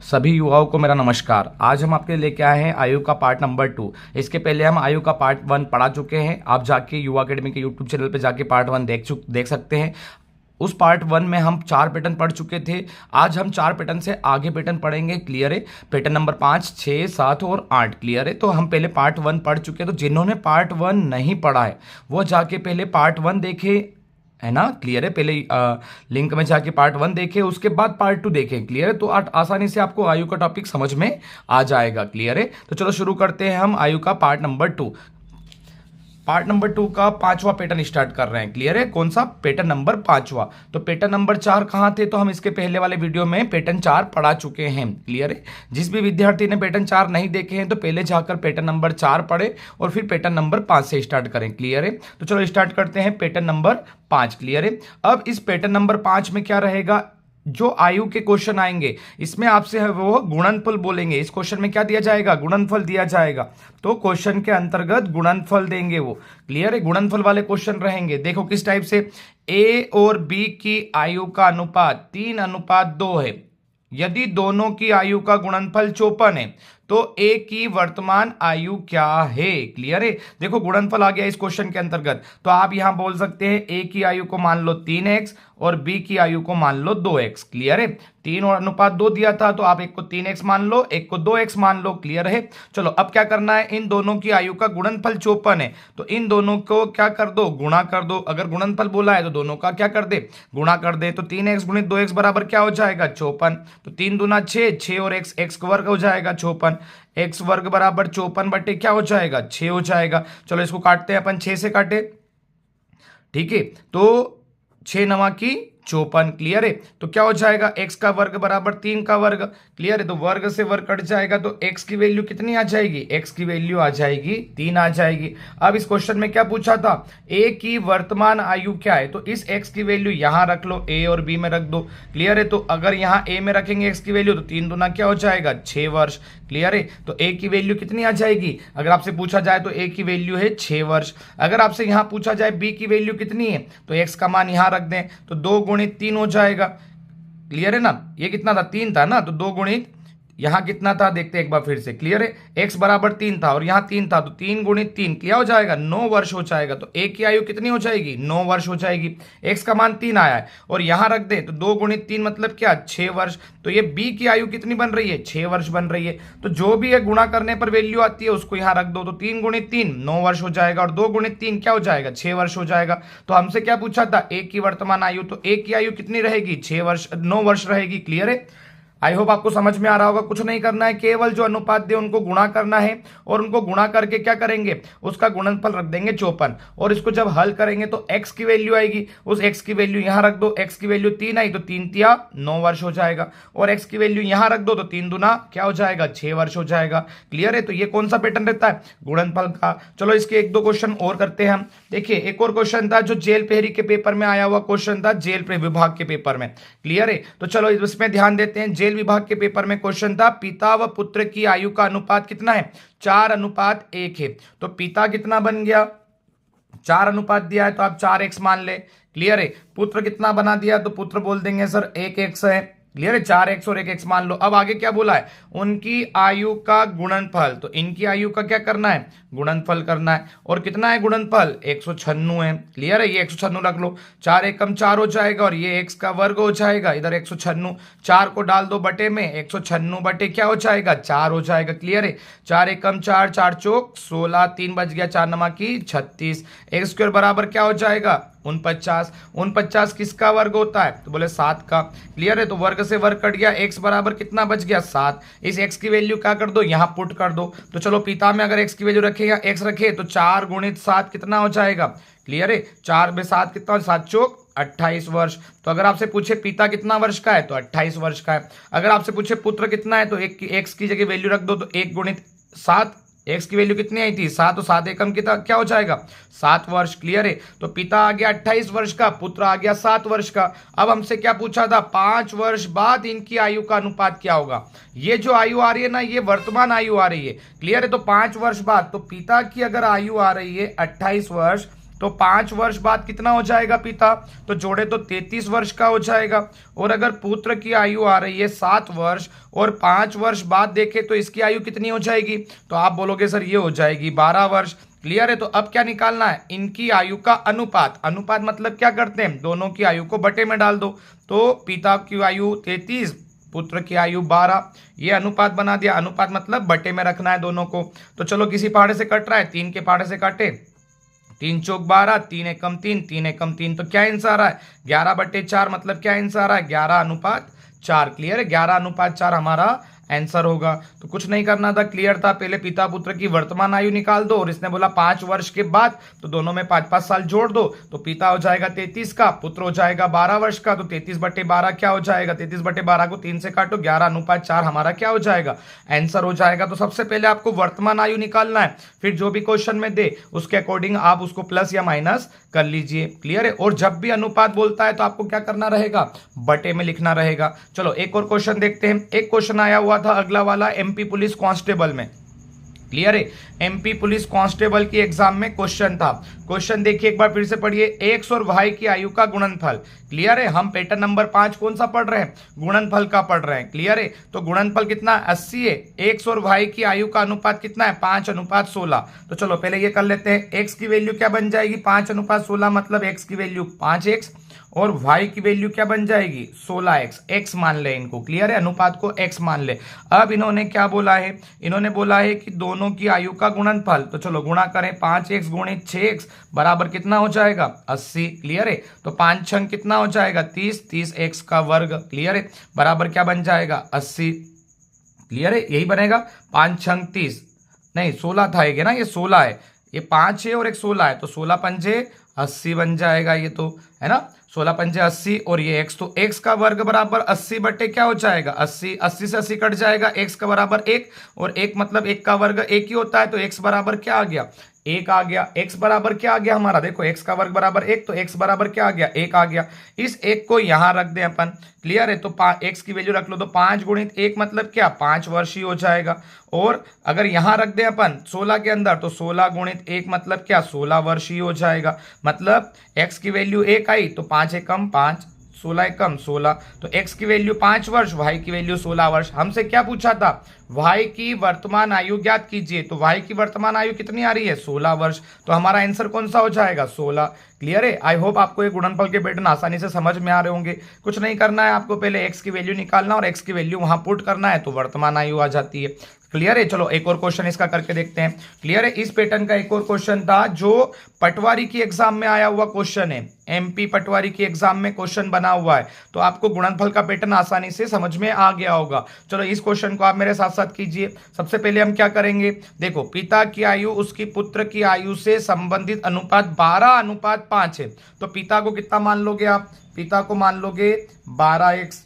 सभी युवाओं को मेरा नमस्कार। आज हम आपके लिए लेके आए हैं आयु का पार्ट नंबर 2। इसके पहले हम आयु का पार्ट 1 पढ़ा चुके हैं। आप जाके युवा अकेडमी के यूट्यूब चैनल पे जाके पार्ट 1 देख सकते हैं। उस पार्ट 1 में हम 4 पैटर्न पढ़ चुके थे। आज हम 4 पैटर्न से आगे पैटर्न पढ़ेंगे। क्लियर है? पैटर्न नंबर 5, 6, 7 और 8। क्लियर है? तो हम पहले पार्ट 1 पढ़ चुके हैं। तो जिन्होंने पार्ट 1 नहीं पढ़ा है वो जाके पहले पार्ट 1 देखे, है ना? क्लियर है? पहले लिंक में जाके पार्ट 1 देखें, उसके बाद पार्ट 2 देखें। क्लियर है? तो आसानी से आपको आयु का टॉपिक समझ में आ जाएगा। क्लियर है? तो चलो शुरू करते हैं हम आयु का पार्ट नंबर 2। पार्ट नंबर 2 का 5वां पैटर्न स्टार्ट कर रहे हैं। क्लियर है? कौन सा? पैटर्न नंबर 5वां। तो पैटर्न नंबर 4 कहाँ थे? तो हम इसके पहले वाले वीडियो में पैटर्न 4 पढ़ा चुके हैं। क्लियर है? जिस भी विद्यार्थी ने पैटर्न 4 नहीं देखे हैं तो पहले जाकर पैटर्न नंबर 4 पढ़े और फिर पैटर्न नंबर 5 से स्टार्ट करें। क्लियर है? तो चलो स्टार्ट करते हैं पैटर्न नंबर 5। क्लियर है? अब इस पैटर्न नंबर 5 में क्या रहेगा? जो आयु के क्वेश्चन आएंगे इसमें आपसे है वो गुणनफल बोलेंगे। इस क्वेश्चन में क्या दिया जाएगा? गुणनफल दिया जाएगा। तो क्वेश्चन के अंतर्गत गुणनफल देंगे वो। क्लियर है? गुणनफल वाले क्वेश्चन रहेंगे। देखो किस टाइप से, ए और बी की आयु का अनुपात 3:2 है। यदि दोनों की आयु का गुणनफल 54 है तो ए की वर्तमान आयु क्या है? क्लियर है? देखो गुणनफल आ गया इस क्वेश्चन के अंतर्गत। तो आप यहां बोल सकते हैं ए की आयु को मान लो 3x और बी की आयु को मान लो 2x। क्लियर है? 3 और अनुपात 2 दिया था तो आप एक को 3x मान लो, एक को 2x मान लो। क्लियर है? चलो अब क्या करना है, इन दोनों की आयु का गुणनफल 54 है तो इन दोनों को क्या कर दो? गुणा कर दो। अगर गुणनफल बोला है तो दोनों का क्या कर दे? गुणा कर दे। तो 3x गुणित 2x बराबर क्या हो जाएगा? 54। तो 3 दूना 6, 6 और x का वर्ग हो जाएगा 54। x वर्ग बराबर 54 बटे क्या हो जाएगा? 6 हो जाएगा। चलो इसको काटते हैं अपन, 6 से काटे। ठीक है? तो 6 नवा की 54। क्लियर है? तो क्या हो जाएगा? x का वर्ग बराबर 3 का वर्ग। क्लियर है? तो वर्ग से वर्ग कट जाएगा तो x की वैल्यू कितनी आ जाएगी? x की वैल्यू आ जाएगी 3 आ जाएगी। अब इस क्वेश्चन में क्या पूछा था? a की वर्तमान आयु क्या है? तो इस x की वैल्यू यहां रख लो, a और b में रख दो। क्लियर है? तो अगर यहां a में रखेंगे x की वैल्यू तो 3 दूना क्या हो जाएगा? 6 वर्ष। क्लियर है? तो a की वैल्यू कितनी आ जाएगी? अगर आपसे पूछा जाए तो a की वैल्यू है 6 वर्ष। अगर आपसे यहां पूछा जाए b की वैल्यू कितनी है तो x का मान यहां रख दें तो 2 गुणित 3 हो जाएगा। क्लियर है ना? ये कितना था? 3 था ना, तो 2 गुणित यहां कितना था देखते हैं एक बार फिर से। क्लियर है? x बराबर 3 था और यहां 3 था तो 3 गुणित 3 क्या हो जाएगा? 9 वर्ष हो जाएगा। तो a की आयु कितनी हो जाएगी? 9 वर्ष हो जाएगी। x का मान 3 आया है और यहां रख दे तो 2 गुणित 3 मतलब क्या? 6 वर्ष। तो ये b की आयु कितनी बन रही है? 6 वर्ष बन रही है। तो जो भी है गुणा करने पर वैल्यू आती है उसको यहां रख दो। तो 3 गुणित 3 9 वर्ष हो जाएगा और 2 गुणित 3 क्या हो जाएगा? 6 वर्ष हो जाएगा। तो हमसे क्या पूछा था? a की वर्तमान आयु। तो a की आयु कितनी रहेगी? 9 वर्ष रहेगी। क्लियर है? आई होप आपको समझ में आ रहा होगा। कुछ नहीं करना है, केवल जो अनुपात दे उनको गुणा करना है और उनको गुणा करके क्या करेंगे? उसका गुणनफल रख देंगे 54 और इसको जब हल करेंगे तो x की वैल्यू आएगी। उस x की वैल्यू यहां रख दो। x की वैल्यू 3 आई तो 3 तिया 9 वर्ष हो जाएगा और x की वैल्यू यहां रख दो तो 3 दुना क्या हो जाएगा? 6 वर्ष हो जाएगा। क्लियर है? तो ये कौन सा पैटर्न रहता है? गुणनफल का। चलो इसके 1-2 क्वेश्चन और करते हैं हम। देखिए एक और क्वेश्चन था जो जेल प्रहरी के पेपर में आया हुआ क्वेश्चन था, जेल विभाग के पेपर में। क्लियर है? तो चलो इसमें ध्यान देते हैं। जेल विभाग के पेपर में क्वेश्चन था पिता व पुत्र की आयु का अनुपात कितना है? 4:1 है। तो पिता कितना बन गया? 4 अनुपात दिया है तो आप 4x मान ले। क्लियर है? पुत्र कितना बना दिया? तो पुत्र बोल देंगे सर 1x है। क्लियर है? 4x और 1x मान लो। अब आगे क्या बोला है? उनकी आयु का गुणनफल। तो इनकी आयु का क्या करना है? गुणनफल करना है। और कितना है गुणनफल? 196 है। क्लियर है? ये 196 रख लो। 4 एकम 4 हो जाएगा और ये x का वर्ग हो जाएगा। इधर 196, 4 को डाल दो बटे में, 196 बटे क्या हो जाएगा? 4 हो जाएगा। क्लियर है? 4 एकम 4, 4 चौक 16, 3 बच गया, 4 नमा की 36। एक्स स्क्वायर बराबर क्या हो जाएगा? 49। 49 किसका वर्ग होता है? तो बोले 7 का। क्लियर है? तो वर्ग से वर्ग कट गया, x बराबर कितना बच गया? 7। इस x की वैल्यू क्या कर दो? यहां पुट कर दो। तो चलो पिता में अगर x की वैल्यू रखे या x रखे तो 4 गुणित 7 कितना हो जाएगा? क्लियर है? 4 में 7 कितना? 7 चौक 28 वर्ष। तो अगर आपसे पूछे पिता कितना वर्ष का है तो 28 वर्ष का है। अगर आपसे पूछे पुत्र कितना है तो x की जगह वैल्यू रख दो तो 1 गुणित 7, x की वैल्यू कितनी आई थी? 7। तो 7 एकम कितना क्या हो जाएगा? 7 वर्ष। क्लियर है? तो पिता आ गया 28 वर्ष का, पुत्र आ गया 7 वर्ष का। अब हमसे क्या पूछा था? 5 वर्ष बाद इनकी आयु का अनुपात क्या होगा? ये जो आयु आ रही है ना, ये वर्तमान आयु आ रही है। क्लियर है? तो 5 वर्ष बाद, तो पिता की अगर आयु आ रही है 28 वर्ष तो 5 वर्ष बाद कितना हो जाएगा पिता, तो जोड़े तो 33 वर्ष का हो जाएगा। और अगर पुत्र की आयु आ रही है 7 वर्ष और 5 वर्ष बाद देखें तो इसकी आयु कितनी हो जाएगी, तो आप बोलोगे सर ये हो जाएगी 12 वर्ष। क्लियर है। तो अब क्या निकालना है, इनकी आयु का अनुपात। अनुपात मतलब क्या करते हैं, दोनों की आयु को बटे में डाल दो। तो पिता की आयु 33, पुत्र की आयु 12, ये अनुपात बना दिया। अनुपात मतलब बटे में रखना है दोनों को। तो चलो किसी पहाड़े से कट रहा है, 3 के पहाड़े से काटे, 3 चौक 12, 3 एकम 3, 3 एकम 3, तो क्या आंसर आ रहा है 11/4, मतलब क्या आंसर आ रहा है 11:4। क्लियर है, 11:4 हमारा आंसर होगा। तो कुछ नहीं करना था, क्लियर था। पहले पिता पुत्र की वर्तमान आयु निकाल दो, और इसने बोला 5 वर्ष के बाद, तो दोनों में 5-5 साल जोड़ दो, तो पिता हो जाएगा 33 का, पुत्र हो जाएगा 12 वर्ष का। तो 33/12 क्या हो जाएगा, 33/12 को 3 से काटो, 11:4 हमारा क्या हो जाएगा, आंसर हो जाएगा। तो सबसे पहले आपको वर्तमान आयु निकालना है, फिर जो भी क्वेश्चन में दे उसके अकॉर्डिंग आप उसको प्लस या माइनस कर लीजिए। क्लियर है। और जब भी अनुपात बोलता है तो आपको क्या करना रहेगा, बटे में लिखना रहेगा। चलो एक और क्वेश्चन देखते हैं। एक क्वेश्चन आया हुआ था अगला वाला एमपी पुलिस कांस्टेबल में। क्लियर है, एमपी पुलिस कांस्टेबल की एग्जाम में क्वेश्चन था। क्वेश्चन देखिए एक बार फिर से पढ़िए, एक्स और वाई की आयु का गुणनफल। क्लियर है, हम पैटर्न नंबर 5 कौन सा पढ़ रहे हैं, गुणनफल का पढ़ रहे हैं। क्लियर है, तो गुणनफल कितना 80 है। एक्स और वाई की आयु का अनुपात कितना है, 5:16। तो चलो पहले ये कर लेते हैं। एक्स की वैल्यू क्या बन जाएगी, 5:16, मतलब एक्स की वैल्यू 5x, और y की वैल्यू क्या बन जाएगी 16x। x मान ले इनको। क्लियर है, अनुपात को x मान ले। अब इन्होंने क्या बोला है, इन्होंने बोला है कि दोनों की आयु का गुणनफल। तो चलो गुणा करें, 5x गुणित 6x बराबर कितना हो जाएगा 80। क्लियर है, तो 5 छंग कितना हो जाएगा 30, 30x का वर्ग। क्लियर है, बराबर क्या बन जाएगा 80। क्लियर है, यही बनेगा, 5 छंग 30, नहीं 16 था ये ना, ये 16 है, ये 5 है और एक 16 है, तो 16 पंजे 80 बन जाएगा ये, तो है ना, 16 पंजे 80, और ये x, तो x का वर्ग बराबर 80 बटे क्या हो जाएगा 80, 80 से 80 कट जाएगा, x का बराबर 1, और 1 मतलब 1 का वर्ग 1 ही होता है, तो x बराबर क्या आ गया 1 आ गया। x बराबर क्या आ गया हमारा, देखो x का वर्ग बराबर 1, तो x बराबर क्या आ गया 1 आ गया। इस 1 को यहां रख दें अपन। क्लियर है, तो x की वैल्यू रख लो, तो 5 गुणित 1 मतलब क्या 5 वर्ष ही हो जाएगा। और अगर यहां रख दें अपन 16 के अंदर, तो 16 गुणित 1 मतलब क्या 16 वर्ष ही हो जाएगा। मतलब x की वैल्यू 1 आई, तो 5 एकम 5, 16 एकम 16, तो x की वैल्यू 5 वर्ष, y की वैल्यू 16 वर्ष। हमसे क्या पूछा था, y की वर्तमान आयु ज्ञात कीजिए, तो y की वर्तमान आयु कितनी आ रही है 16 वर्ष, तो हमारा आंसर कौन सा हो जाएगा 16। क्लियर है, आई होप आपको ये गुणनफल के पैटर्न आसानी से समझ में आ रहे होंगे। कुछ नहीं करना है आपको, पहले x की वैल्यू निकालना और x की वैल्यू वहां पुट करना है, तो वर्तमान आयु आ जाती है। क्लियर है, चलो एक और क्वेश्चन इसका करके देखते हैं। क्लियर है, इस पैटर्न का एक और क्वेश्चन था जो पटवारी की एग्जाम में आया हुआ क्वेश्चन है, एमपी पटवारी की एग्जाम में क्वेश्चन बना हुआ है, तो आपको गुणनफल का पैटर्न आसानी से समझ में आ गया होगा। चलो इस क्वेश्चन को आप मेरे साथ साथ कीजिए। सबसे पहले हम क्या करेंगे, देखो पिता की आयु उसकी पुत्र की आयु से संबंधित अनुपात 12:5 है, तो पिता को कितना मान लोगे आप, पिता को मान लोगे 12x,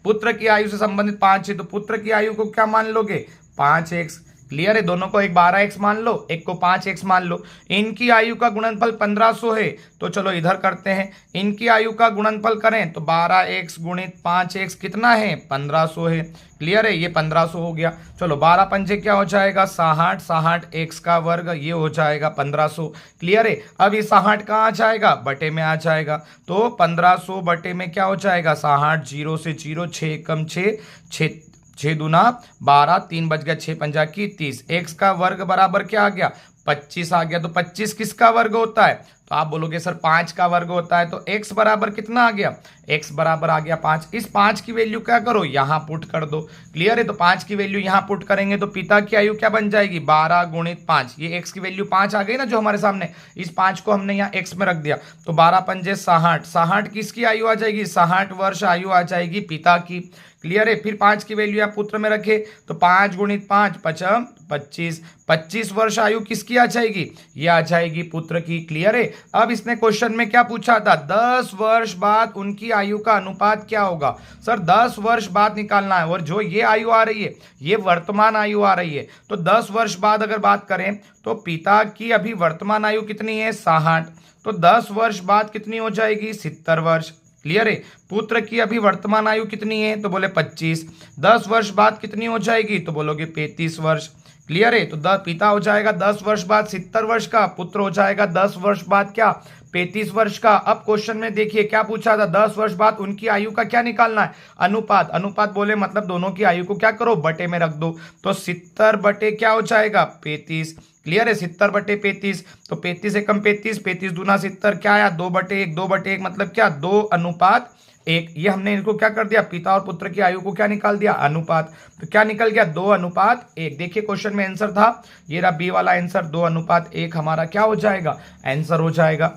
पुत्र की आयु से संबंधित 5 है, तो पुत्र की आयु को क्या मान लोगे 5x। क्लियर है, दोनों को एक 12x मान लो, एक को 5x मान लो। इनकी आयु का गुणनफल 1500 है, तो चलो इधर करते हैं, इनकी आयु का गुणनफल करें तो 12x गुणित 5x कितना है 1500 है। क्लियर है, ये 1500 हो गया। चलो 12 पंजे क्या हो जाएगा 60, 60x का वर्ग, ये हो जाएगा 1500। क्लियर है, अब ये 60 कहाँ आ जाएगा बटे में आ जाएगा, तो 1500 बटे में क्या हो जाएगा 60, 0 से 0, 6 कम 6, 6 दूना 12, 3 बच गया, 6 पंजा की 30, x का वर्ग बराबर क्या आ गया 25 आ गया। तो 25 किसका वर्ग होता है, तो आप बोलोगे सर 5 का वर्ग होता है, तो x बराबर कितना आ गया, x बराबर आ गया 5। इस 5 की वैल्यू क्या करो यहां पुट कर दो। क्लियर है, तो 5 की वैल्यू यहां पुट करेंगे तो पिता की आयु क्या बन जाएगी 12 गुणित 5, ये x की वैल्यू 5 आ गई ना जो हमारे सामने, इस 5 को हमने यहाँ x में रख दिया, तो 12 पंजे 60, 60 किसकी आयु आ जाएगी 60 वर्ष आयु आ जाएगी पिता की। क्लियर है, फिर 5 की वैल्यू आप पुत्र में रखे, तो 5 गुणित 5 पचम 25, 25 वर्ष आयु किसकी आ जाएगी, ये आ जाएगी पुत्र की। क्लियर है, अब इसने क्वेश्चन में क्या पूछा था 10 वर्ष बाद उनकी आयु का अनुपात क्या होगा। सर 10 वर्ष बाद निकालना है, और जो ये आयु आ रही है ये वर्तमान आयु आ रही है, तो 10 वर्ष बाद अगर बात करें तो पिता की अभी वर्तमान आयु कितनी है 60, तो 10 वर्ष बाद कितनी हो जाएगी 70 वर्ष। क्लियर है, पुत्र की अभी वर्तमान आयु कितनी है तो बोले 25, 10 वर्ष बाद कितनी हो जाएगी तो बोलोगे 35 वर्ष। क्लियर है। तो पिता हो जाएगा 10 वर्ष बाद 70 वर्ष का, पुत्र हो जाएगा 10 वर्ष बाद क्या 35 वर्ष का। अब क्वेश्चन में देखिए क्या पूछा था, 10 वर्ष बाद उनकी आयु का क्या निकालना है, अनुपात। अनुपात बोले मतलब दोनों की आयु को क्या करो, बटे में रख दो। तो 70 बटे क्या हो जाएगा 35। क्लियर है, 70 बटे 35। तो 35 एकम 35, 35 दूना 70 क्या आया 2/1, 2/1 मतलब क्या 2:1। ये हमने इनको क्या कर दिया, पिता और पुत्र की आयु को क्या निकाल दिया, अनुपात। तो क्या निकल गया 2:1। देखिए क्वेश्चन में आंसर था, ये रहा बी वाला आंसर, 2:1 हमारा क्या हो जाएगा, आंसर हो जाएगा।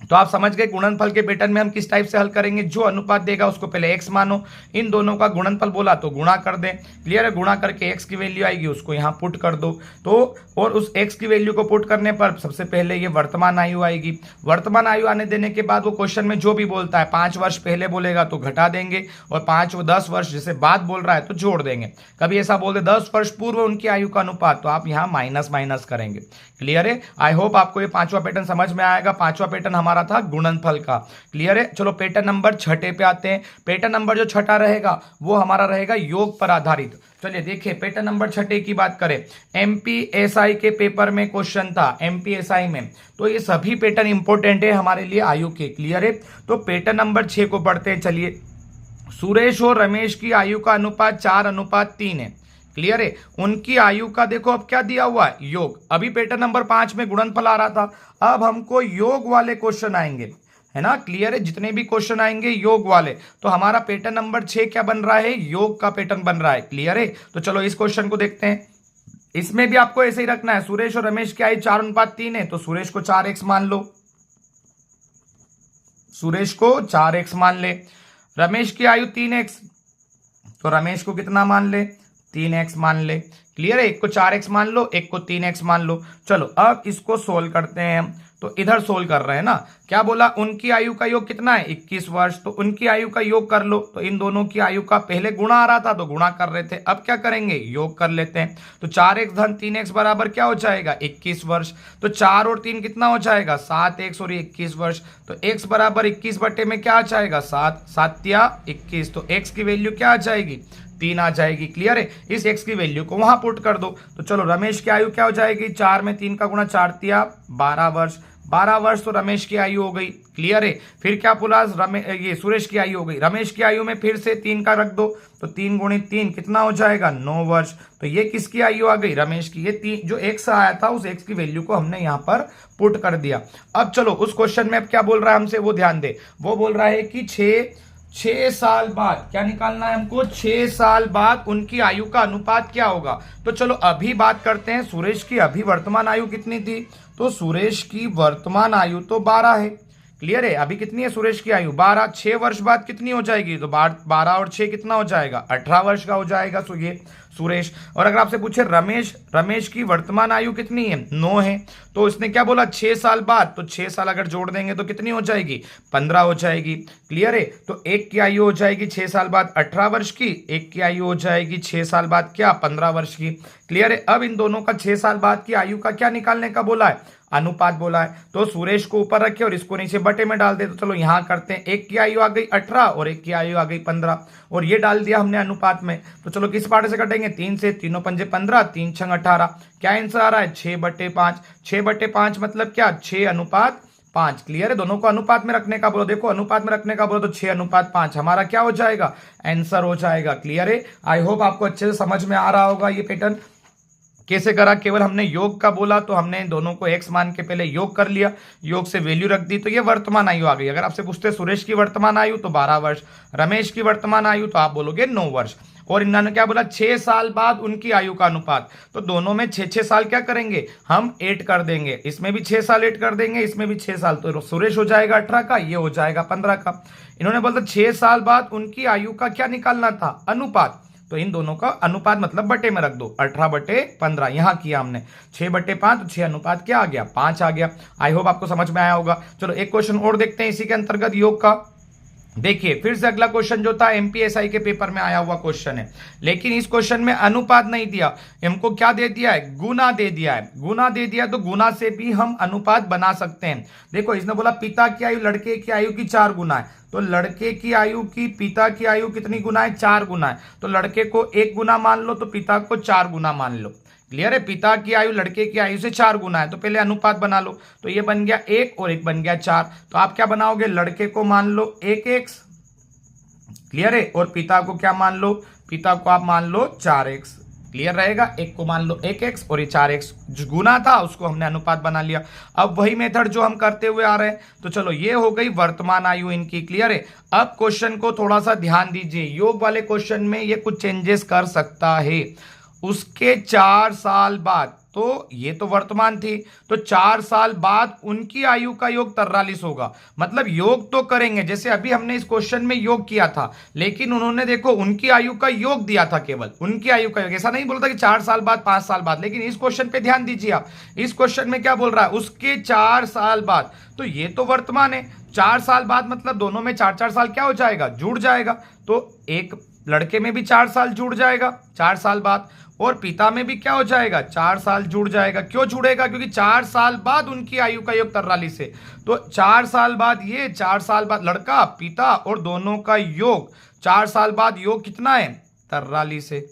तो आप समझ गए गुणनफल के पैटर्न में हम किस टाइप से हल करेंगे, जो अनुपात देगा उसको पहले x मानो, इन दोनों का गुणनफल बोला तो गुणा कर दें। क्लियर है, गुणा करके x की वैल्यू आएगी उसको यहाँ पुट कर दो। तो और उस x की वैल्यू को पुट करने पर सबसे पहले ये वर्तमान आयु आएगी। वर्तमान आयु आने देने के बाद वो क्वेश्चन में जो भी बोलता है 5 वर्ष पहले बोलेगा तो घटा देंगे, और 10 वर्ष जैसे बाद बोल रहा है तो जोड़ देंगे। कभी ऐसा बोल दे 10 वर्ष पूर्व उनकी आयु का अनुपात, तो आप यहाँ माइनस माइनस करेंगे। क्लियर है, आई होप आपको ये पांचवा पैटर्न समझ में आएगा। पांचवा पैटर्न हमारा था गुणनफल का। क्लियर है, चलो पैटर्न नंबर 6 पे आते हैं। पैटर्न नंबर जो 6 रहेगा वो हमारा रहेगा योग पर आधारित। चलिए देखिए पैटर्न नंबर 6 की बात करें, एमपीएसआई के पेपर में क्वेश्चन था, एमपीएसआई में। तो ये सभी पैटर्न इंपॉर्टेंट है हमारे लिए आयु के। क्लियर है, तो पैटर्न नंबर 6 को पढ़ते हैं। चलिए, सुरेश और रमेश की आयु का अनुपात 4:3 है। क्लियर है, उनकी आयु का देखो अब क्या दिया हुआ है, योग। अभी पैटर्न नंबर 5 में गुणनफल आ रहा था, अब हमको योग वाले क्वेश्चन आएंगे, है ना। क्लियर है, जितने भी क्वेश्चन आएंगे योग वाले। तो हमारा पैटर्न नंबर 6 क्या बन रहा है, योग का पैटर्न बन रहा है। क्लियर है, तो चलो इस क्वेश्चन को देखते हैं। इसमें भी आपको ऐसे ही रखना है, सुरेश और रमेश की आयु 4:3 है, तो सुरेश को 4x मान लो, सुरेश को 4x मान ले। रमेश की आयु 3x, तो रमेश को कितना मान ले, 3x मान ले। क्लियर है, एक को 4x मान लो, एक को 3x मान लो। चलो अब इसको सोल्व करते हैं हम। तो इधर सोल्व कर रहे हैं ना, क्या बोला, उनकी आयु का योग कितना है 21 वर्ष, तो उनकी आयु का योग कर लो। तो इन दोनों की आयु का पहले गुणा आ रहा था तो गुणा कर रहे थे, अब क्या करेंगे, योग कर लेते हैं। तो 4x धन 3x बराबर क्या हो जाएगा 21 वर्ष। तो 4 और 3 कितना हो जाएगा 7x और 21 वर्ष। तो x बराबर 21 बटे में क्या आ जाएगा 7, 7 या 21। तो x की वैल्यू क्या आ जाएगी 3 आ जाएगी। क्लियर है, इस x की वैल्यू को वहां पुट कर दो। तो चलो रमेश की आयु क्या हो जाएगी, 4 में 3 का गुणा 4 तिया 12 वर्ष। 12 वर्ष तो रमेश की आयु हो गई। क्लियर है, फिर क्या बोला, ये सुरेश की आयु हो गई। रमेश की आयु में फिर से 3 का रख दो, तो 3 गुणित 3 कितना हो जाएगा 9 वर्ष। तो ये किसकी आयु आ गई, रमेश की। ये 3 जो x आया था उस x की वैल्यू को हमने यहाँ पर पुट कर दिया। अब चलो उस क्वेश्चन में अब क्या बोल रहा है हमसे, वो ध्यान दे। वो बोल रहा है कि 6 साल बाद क्या निकालना है हमको, 6 साल बाद उनकी आयु का अनुपात क्या होगा। तो चलो अभी बात करते हैं सुरेश की अभी वर्तमान आयु कितनी थी। तो सुरेश की वर्तमान आयु तो 12 है। क्लियर है, अभी कितनी है सुरेश की आयु 12। 6 वर्ष बाद कितनी हो जाएगी, तो 12 और 6 कितना हो जाएगा 18 वर्ष का हो जाएगा। तो ये सुरेश। और अगर आपसे पूछे रमेश की वर्तमान आयु कितनी है 9 है। तो इसने क्या बोला 6 साल बाद, तो 6 साल अगर जोड़ देंगे तो कितनी हो जाएगी 15 हो जाएगी। क्लियर है, तो एक की आयु हो जाएगी 6 साल बाद 18 वर्ष की, एक की आयु हो जाएगी 6 साल बाद क्या 15 वर्ष की। क्लियर है, अब इन दोनों का 6 साल बाद की आयु का क्या निकालने का बोला है, अनुपात बोला है। तो सुरेश को ऊपर रखे और इसको नीचे बटे में डाल दे। तो चलो यहां करते हैं, एक की आयु आ गई 18 और एक की आयु आ गई 15, और ये डाल दिया हमने अनुपात में। तो चलो किस पार्ट से कटेंगे, 3 से, 3 पंजे 15, 3 छंग 18। क्या आंसर आ रहा है 6/5। 6/5 मतलब क्या 6:5। क्लियर है, दोनों को अनुपात में रखने का बोलो। देखो अनुपात में रखने का बोलो तो 6:5 हमारा क्या हो जाएगा, आंसर हो जाएगा। क्लियर है, आई होप आपको अच्छे से समझ में आ रहा होगा ये पैटर्न कैसे करा। केवल हमने योग का बोला तो हमने दोनों को x मान के पहले योग कर लिया, योग से वैल्यू रख दी, तो ये वर्तमान आयु आ गई। अगर आपसे पूछते सुरेश की वर्तमान आयु तो 12 वर्ष, रमेश की वर्तमान आयु तो आप बोलोगे 9 वर्ष। और इन्होंने क्या बोला 6 साल बाद उनकी आयु का अनुपात, तो दोनों में 6 साल क्या करेंगे हम ऐड कर देंगे। इसमें भी 6 साल ऐड कर देंगे, इसमें भी 6 साल। तो सुरेश हो जाएगा 18 का, ये हो जाएगा 15 का। इन्होंने बोला 6 साल बाद उनकी आयु का क्या निकालना था, अनुपात। तो इन दोनों का अनुपात मतलब बटे में रख दो, 18/15 यहां किया हमने। 6/5 तो 6 अनुपात क्या आ गया 5 आ गया। आई होप आपको समझ में आया होगा। चलो एक क्वेश्चन और देखते हैं इसी के अंतर्गत योग का। देखिए फिर से अगला क्वेश्चन जो था एमपीएसआई के पेपर में आया हुआ क्वेश्चन है, लेकिन इस क्वेश्चन में अनुपात नहीं दिया, हमको क्या दे दिया है, गुना दे दिया है। गुना दे दिया तो गुना से भी हम अनुपात बना सकते हैं। देखो इसने बोला पिता की आयु लड़के की आयु की 4 गुना है, तो लड़के की आयु की पिता की आयु कितनी गुना है 4 गुना है। तो लड़के को 1 गुना मान लो तो पिता को 4 गुना मान लो। क्लियर है, पिता की आयु लड़के की आयु से 4 गुना है, तो पहले अनुपात बना लो, तो ये बन गया 1 और 1 बन गया 4। तो आप क्या बनाओगे, लड़के को मान लो 1x, क्लियर है, और पिता को क्या मान लो, पिता को आप मान लो 4x, क्लियर रहेगा। एक को मान लो 1x और ये 4x, जो गुना था उसको हमने अनुपात बना लिया। अब वही मेथड जो हम करते हुए आ रहे हैं, तो चलो ये हो गई वर्तमान आयु इनकी, क्लियर है। अब क्वेश्चन को थोड़ा सा ध्यान दीजिए, योग वाले क्वेश्चन में ये कुछ चेंजेस कर सकता है। उसके 4 साल बाद, तो ये तो वर्तमान थी, तो 4 साल बाद उनकी आयु का योग 43 होगा। मतलब योग तो करेंगे, जैसे अभी हमने इस क्वेश्चन में योग किया था, लेकिन उन्होंने देखो उनकी आयु का योग दिया था, केवल उनकी आयु का योग, ऐसा नहीं बोलता कि 4 साल बाद 5 साल बाद। लेकिन इस क्वेश्चन पे ध्यान दीजिए आप, इस क्वेश्चन में क्या बोल रहा है, उसके 4 साल बाद, तो ये तो वर्तमान है, 4 साल बाद मतलब दोनों में 4-4 साल क्या हो जाएगा, जुड़ जाएगा। तो एक लड़के में भी 4 साल जुड़ जाएगा 4 साल बाद, और पिता में भी क्या हो जाएगा, 4 साल जुड़ जाएगा। क्यों जुड़ेगा, क्योंकि 4 साल बाद उनकी आयु का योग 43 है। तो 4 साल बाद ये, 4 साल बाद लड़का पिता और दोनों का योग, 4 साल बाद योग कितना है, 43 है।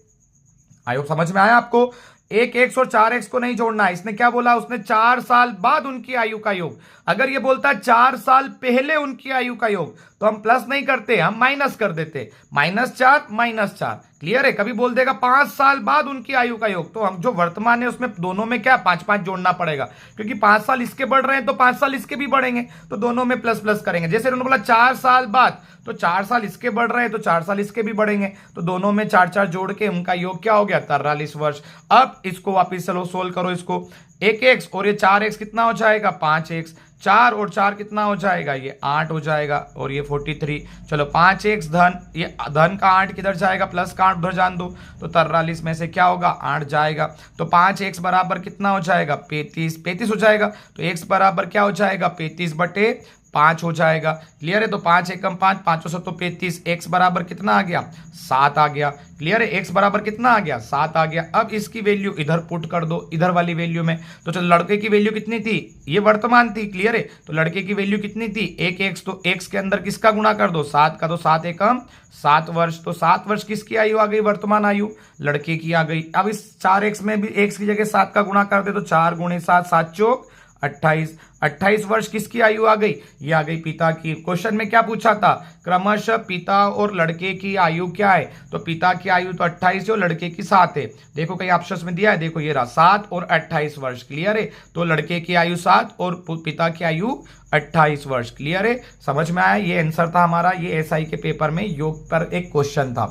आयोग समझ में आया आपको। 1x और 4x को नहीं जोड़ना है, इसने क्या बोला, उसने 4 साल बाद उनकी आयु का योग। अगर ये बोलता है 4 साल पहले उनकी आयु का योग, तो हम प्लस नहीं करते, हम माइनस कर देते, -4 -4, क्लियर है। कभी बोल देगा 5 साल बाद उनकी आयु का योग, तो हम जो वर्तमान है उसमें दोनों में क्या 5-5 जोड़ना पड़ेगा, क्योंकि 5 साल इसके बढ़ रहे हैं तो 5 साल इसके भी बढ़ेंगे, तो दोनों में प्लस प्लस करेंगे। जैसे उन्होंने बोला 4 साल बाद, तो 4 साल इसके बढ़ रहे हैं तो 4 साल इसके भी बढ़ेंगे, तो दोनों में 4-4 जोड़ के उनका योग क्या हो गया, 43 वर्ष। अब इसको वापिस चलो सोल्व करो, इसको 1x और ये 4x कितना हो जाएगा, 5x, 4 और 4 कितना हो जाएगा, ये 8 हो जाएगा, और ये 43। चलो 5x धन, ये धन का 8 किधर जाएगा, प्लस का 8 उधर जान दो, तो 43 में से क्या होगा, 8 जाएगा। तो 5x बराबर कितना हो जाएगा, 35 हो जाएगा। तो x बराबर क्या हो जाएगा, 35/5 हो जाएगा, क्लियर है। तो 5 एकम 5, 5 तो 35, x बराबर कितना आ गया, 7 आ गया, क्लियर है। x बराबर कितना आ गया, 7 आ गया। अब इसकी वैल्यू इधर पुट कर दो, इधर वाली वैल्यू में। तो चलो लड़के की वैल्यू कितनी थी, ये वर्तमान थी, क्लियर है। तो लड़के की वैल्यू कितनी थी, 1x, तो x के अंदर किसका गुणा कर दो, 7 का, तो 7 एकम 7 वर्ष। तो 7 वर्ष किसकी आयु आ गई, वर्तमान आयु लड़के की आ गई। अब इस 4x में भी x की जगह 7 का गुणा कर दे, तो 4 गुणे 7, 7 चौक 28 वर्ष किसकी आयु आ गई, ये आ गई पिता की। क्वेश्चन में क्या पूछा था, क्रमशः पिता और लड़के की आयु क्या है, तो पिता की आयु तो 28 है और लड़के की 7 है। देखो कहीं ऑप्शन में दिया है, देखो ये रहा 7 और 28 वर्ष, क्लियर है। तो लड़के की आयु 7 और पिता की आयु 28 वर्ष, क्लियर है, समझ में आया। ये आंसर था हमारा, ये एसआई के पेपर में योग पर एक क्वेश्चन था।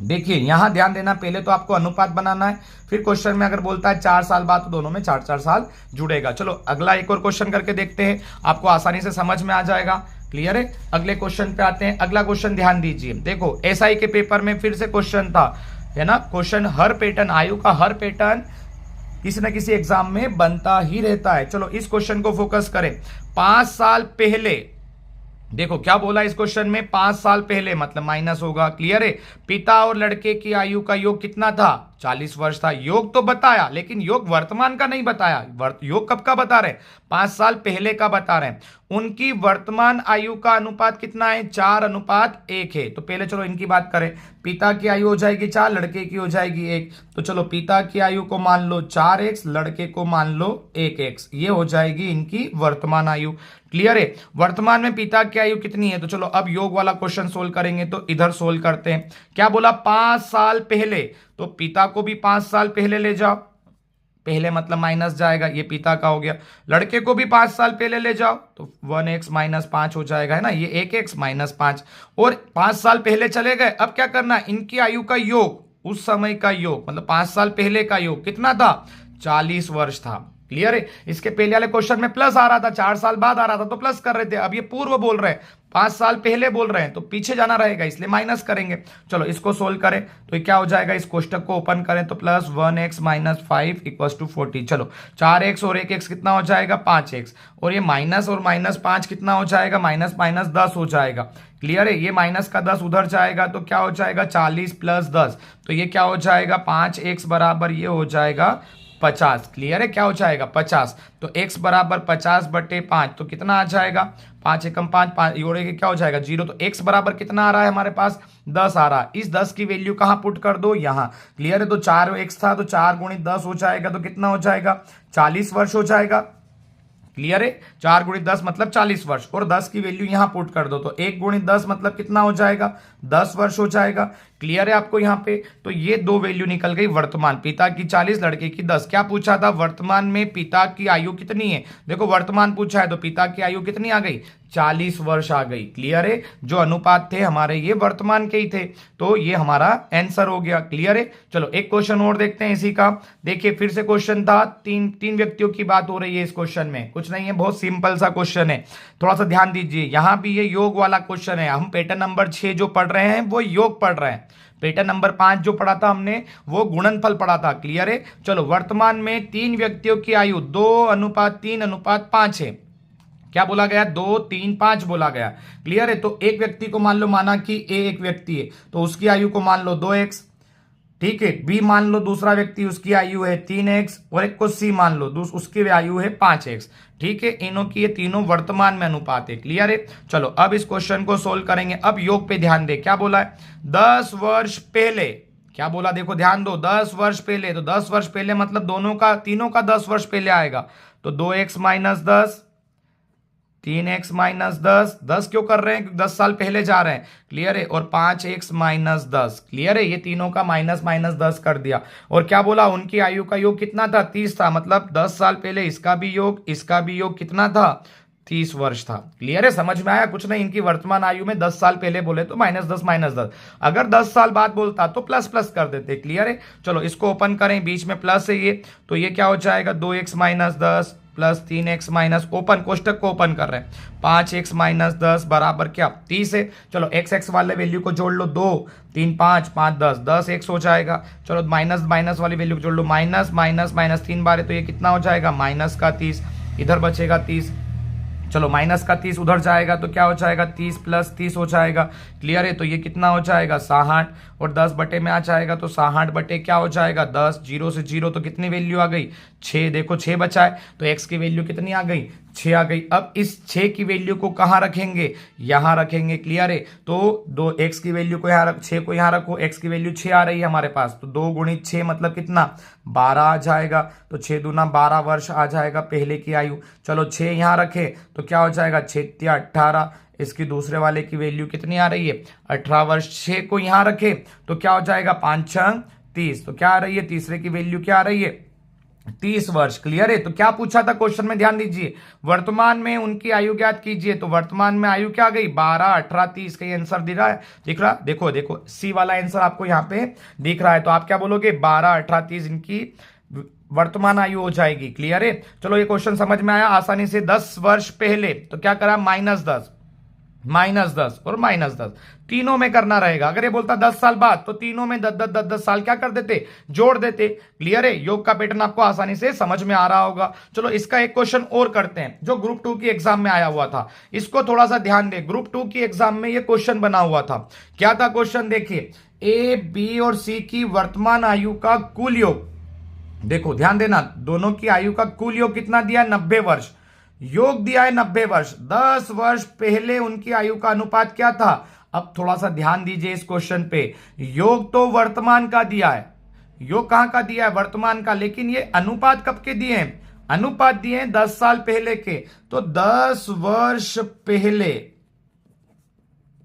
देखिए यहां ध्यान देना, पहले तो आपको अनुपात बनाना है, फिर क्वेश्चन में अगर बोलता है 4 साल बाद, तो दोनों में 4-4 साल जुड़ेगा। चलो अगला एक और क्वेश्चन करके देखते हैं, आपको आसानी से समझ में आ जाएगा, क्लियर है। अगले क्वेश्चन पे आते हैं। अगला क्वेश्चन ध्यान दीजिए, देखो एसआई के पेपर में फिर से क्वेश्चन था, है ना। क्वेश्चन हर पैटर्न, आयु का हर पैटर्न किसी न किसी एग्जाम में बनता ही रहता है। चलो इस क्वेश्चन को फोकस करें। 5 साल पहले, देखो क्या बोला इस क्वेश्चन में, 5 साल पहले मतलब माइनस होगा, क्लियर है। पिता और लड़के की आयु का योग कितना था, 40 वर्ष था। योग तो बताया, लेकिन योग वर्तमान का नहीं बताया, योग कब का बता रहे हैं, 5 साल पहले का बता रहे हैं। उनकी वर्तमान आयु का अनुपात कितना है, 4:1 है। तो पहले चलो इनकी बात करें, पिता की आयु हो जाएगी 4, लड़के की हो जाएगी 1। तो चलो पिता की आयु को मान लो 4x, लड़के को मान लो 1x, ये हो जाएगी इनकी वर्तमान आयु, क्लियर है। वर्तमान में पिता की आयु कितनी है, तो चलो अब योग वाला क्वेश्चन सोल्व करेंगे, तो इधर सोल्व करते हैं। क्या बोला, 5 साल पहले, तो पिता को भी 5 साल पहले ले जाओ, पहले मतलब माइनस जाएगा, ये पिता का हो गया। लड़के को भी 5 साल पहले ले जाओ, तो 1x - 5 हो जाएगा, है ना, ये 1x - 5, और 5 साल पहले चले गए। अब क्या करना है, इनकी आयु का योग, उस समय का योग, मतलब 5 साल पहले का योग कितना था, 40 वर्ष था, क्लियर है। इसके पहले वाले क्वेश्चन में प्लस आ रहा था, 4 साल बाद आ रहा था तो प्लस कर रहे थे, अब ये पूर्व बोल रहे हैं, 5 साल पहले बोल रहे हैं, तो पीछे जाना रहेगा, इसलिए माइनस करेंगे। चलो इसको सोल्व करें, तो ये क्या हो जाएगा, इस कोष्टक को ओपन करें, तो प्लस 1x - 5 = 40। चलो 4x और 1x कितना हो जाएगा, 5x, और ये माइनस और -5 कितना हो जाएगा, माइनस 10 हो जाएगा, क्लियर है। ये माइनस का 10 उधर जाएगा, तो क्या हो जाएगा, 40 + 10, तो ये क्या हो जाएगा, 5x बराबर ये हो जाएगा 50। क्लियर है, क्या हो जाएगा 50। तो x बराबर 50/5 तो कितना आ जाएगा, 5 एकम 5, 5 जोड़ेंगे क्या हो जाएगा 0। तो x बराबर कितना आ रहा है हमारे पास 10 आ रहा है। इस 10 की वैल्यू कहाँ पुट कर दो, यहाँ। क्लियर है, तो 4x था तो 4 गुणित 10 हो जाएगा तो कितना हो जाएगा 40 वर्ष हो जाएगा। क्लियर है, 4 गुणित 10 मतलब 40 वर्ष, और 10 की वैल्यू यहां पुट कर दो तो 1 गुणित 10 मतलब कितना हो जाएगा 10 वर्ष हो जाएगा। क्लियर है आपको यहाँ पे। तो ये दो वैल्यू निकल गई वर्तमान, पिता की 40 लड़के की 10। क्या पूछा था, वर्तमान में पिता की आयु कितनी है। देखो वर्तमान पूछा है तो पिता की आयु कितनी आ गई 40 वर्ष आ गई। क्लियर है, जो अनुपात थे हमारे ये वर्तमान के ही थे, तो ये हमारा आंसर हो गया। क्लियर है, चलो एक क्वेश्चन और देखते हैं इसी का। देखिए फिर से क्वेश्चन था, तीन व्यक्तियों की बात हो रही है इस क्वेश्चन में, कुछ नहीं है, बहुत सिंपल सा क्वेश्चन है। थोड़ा सा ध्यान दीजिए, यहां भी ये योग वाला क्वेश्चन है। हम पैटर्न नंबर 6 जो पढ़ रहे हैं वो योग पढ़ रहे हैं। पैटर्न नंबर 5 जो पढ़ा था हमने वो गुणनफल पढ़ा था। क्लियर है, चलो वर्तमान में 3 व्यक्तियों की आयु 2:3:5 है। क्या बोला गया 2, 3, 5 बोला गया। क्लियर है, तो एक व्यक्ति को मान लो, माना कि ए एक व्यक्ति है तो उसकी आयु को मान लो 2x। ठीक है, बी मान लो दूसरा व्यक्ति उसकी आयु है 3x, और एक को सी मान लो उसकी आयु है 5x। ठीक है, इनों की ये तीनों वर्तमान में अनुपात है। क्लियर है, चलो अब इस क्वेश्चन को सोल्व करेंगे। अब योग पे ध्यान दे, क्या बोला है 10 वर्ष पहले। क्या बोला, देखो ध्यान दो, 10 वर्ष पहले, तो 10 वर्ष पहले मतलब तीनों का 10 वर्ष पहले आएगा। तो 2x - 10, 3x - 10, 10 क्यों कर रहे हैं क्योंकि 10 साल पहले जा रहे हैं। क्लियर है, और 5x - 10। क्लियर है, ये तीनों का माइनस 10 कर दिया। और क्या बोला, उनकी आयु का योग कितना था 30 था, मतलब 10 साल पहले इसका भी योग कितना था 30 वर्ष था। क्लियर है, समझ में आया। कुछ नहीं, इनकी वर्तमान आयु में 10 साल पहले बोले तो -10 अगर 10 साल बाद बोलता तो प्लस प्लस कर देते। क्लियर है, चलो इसको ओपन करें, बीच में प्लस है ये, तो ये क्या हो जाएगा 2x - 10 plus 3x minus, open कोष्टक को ओपन कर रहे हैं, 5x - 10 बराबर क्या 30 है। चलो x वाले वैल्यू को जोड़ लो, 2 3 5 5 10 10x हो जाएगा। चलो माइनस वाली वैल्यू को जोड़ लो, माइनस 3 बार है तो ये कितना हो जाएगा -30, इधर बचेगा 30। चलो -30 उधर जाएगा तो क्या हो जाएगा 30 + 30 हो जाएगा। क्लियर है, तो ये कितना हो जाएगा 60, और 10 बटे में आ जाएगा तो 60 बटे क्या हो जाएगा 10, 0 से 0 तो कितनी वैल्यू आ गई 6। देखो 6 बचा है तो x की वैल्यू कितनी आ गई 6 आ गई। अब इस 6 की वैल्यू को कहाँ रखेंगे, यहाँ रखेंगे। क्लियर है, तो 2x की वैल्यू को यहाँ 6 को यहाँ रखो, x की वैल्यू 6 आ रही है हमारे पास, तो 2 × 6 मतलब कितना 12 आ जाएगा। तो 6 दूना 12 वर्ष आ जाएगा पहले की आयु। चलो 6 यहाँ रखे तो क्या हो जाएगा 6 × 18, इसकी दूसरे वाले की वैल्यू कितनी आ रही है 18 वर्ष। 6 को यहाँ रखे तो क्या हो जाएगा 5 × 6 = 30, तो क्या आ रही है तीसरे की वैल्यू क्या आ रही है 30 वर्ष। क्लियर है, तो क्या पूछा था क्वेश्चन में, ध्यान दीजिए, वर्तमान में उनकी आयु ज्ञात कीजिए। तो वर्तमान में आयु क्या आ गई 12, 18, 30 का आंसर दिख रहा देखो सी वाला आंसर आपको यहाँ पे दिख रहा है। तो आप क्या बोलोगे 12, 18, 30 इनकी वर्तमान आयु हो जाएगी। क्लियर है, चलो ये क्वेश्चन समझ में आया आसानी से। 10 वर्ष पहले तो क्या करा -10 और -10 तीनों में करना रहेगा। अगर ये बोलता 10 साल बाद तो तीनों में 10 साल क्या कर देते जोड़ देते। क्लियर है, योग का पैटर्न आपको आसानी से समझ में आ रहा होगा। चलो इसका एक क्वेश्चन और करते हैं जो ग्रुप 2 की एग्जाम में आया हुआ था, इसको थोड़ा सा ध्यान दे। ग्रुप 2 की एग्जाम में ये क्वेश्चन बना हुआ था। क्या था क्वेश्चन, देखिए ए, बी और सी की वर्तमान आयु का कुल योग, देखो ध्यान देना, दोनों की आयु का कुल योग कितना दिया 90 वर्ष, योग दिया है 90 वर्ष। 10 वर्ष पहले उनकी आयु का अनुपात क्या था। अब थोड़ा सा ध्यान दीजिए इस क्वेश्चन पे, योग तो वर्तमान का दिया है, योग कहां का दिया है वर्तमान का, लेकिन ये अनुपात कब के दिए हैं, अनुपात दिए हैं 10 साल पहले के। तो 10 वर्ष पहले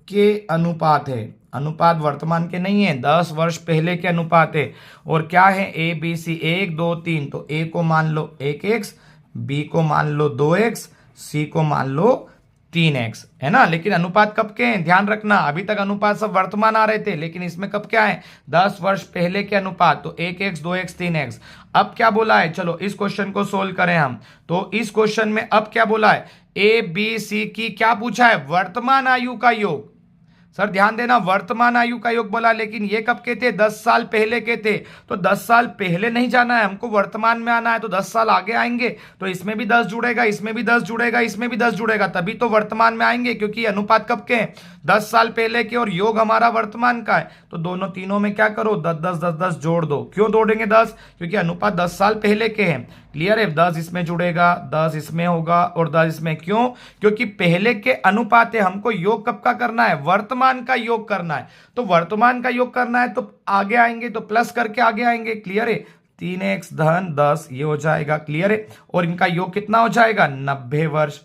के अनुपात है, अनुपात वर्तमान के नहीं है, 10 वर्ष पहले के अनुपात है। और क्या है ए बी सी, 1 2 3, तो ए को मान लो 1x, बी को मान लो 2x, सी को मान लो 3x, है ना। लेकिन अनुपात कब के हैं ध्यान रखना, अभी तक अनुपात सब वर्तमान आ रहे थे, लेकिन इसमें कब क्या है 10 वर्ष पहले के अनुपात। तो 1x 2x 3x। अब क्या बोला है, चलो इस क्वेश्चन को सोल्व करें हम। तो इस क्वेश्चन में अब क्या बोला है, ए बी सी की क्या पूछा है वर्तमान आयु का योग, सर ध्यान देना, वर्तमान आयु का योग बोला, लेकिन ये कब के थे? 10 साल पहले के थे। तो 10 साल पहले नहीं जाना है हमको, वर्तमान में आना है। तो 10 साल आगे आएंगे तो इसमें भी 10 जुड़ेगा, इसमें भी 10 जुड़ेगा, इसमें भी 10 जुड़ेगा, तभी तो वर्तमान में आएंगे, क्योंकि अनुपात कब के हैं? 10 साल पहले के, और योग हमारा वर्तमान का है। तो दोनों तीनों में क्या करो? 10 10 10 10 जोड़ दो। क्यों जोड़ेंगे 10? क्योंकि अनुपात 10 साल पहले के हैं। क्लियर है? 10 इसमें जुड़ेगा, 10 इसमें होगा और 10 इसमें। क्यों? क्योंकि पहले के अनुपात है, हमको योग कब का करना है? वर्तमान का योग करना है। तो वर्तमान का योग करना है तो आगे आएंगे तो प्लस करके आगे आएंगे। क्लियर है? 3x धन 10 ये हो जाएगा। क्लियर है? और इनका योग कितना हो जाएगा? 90 वर्ष।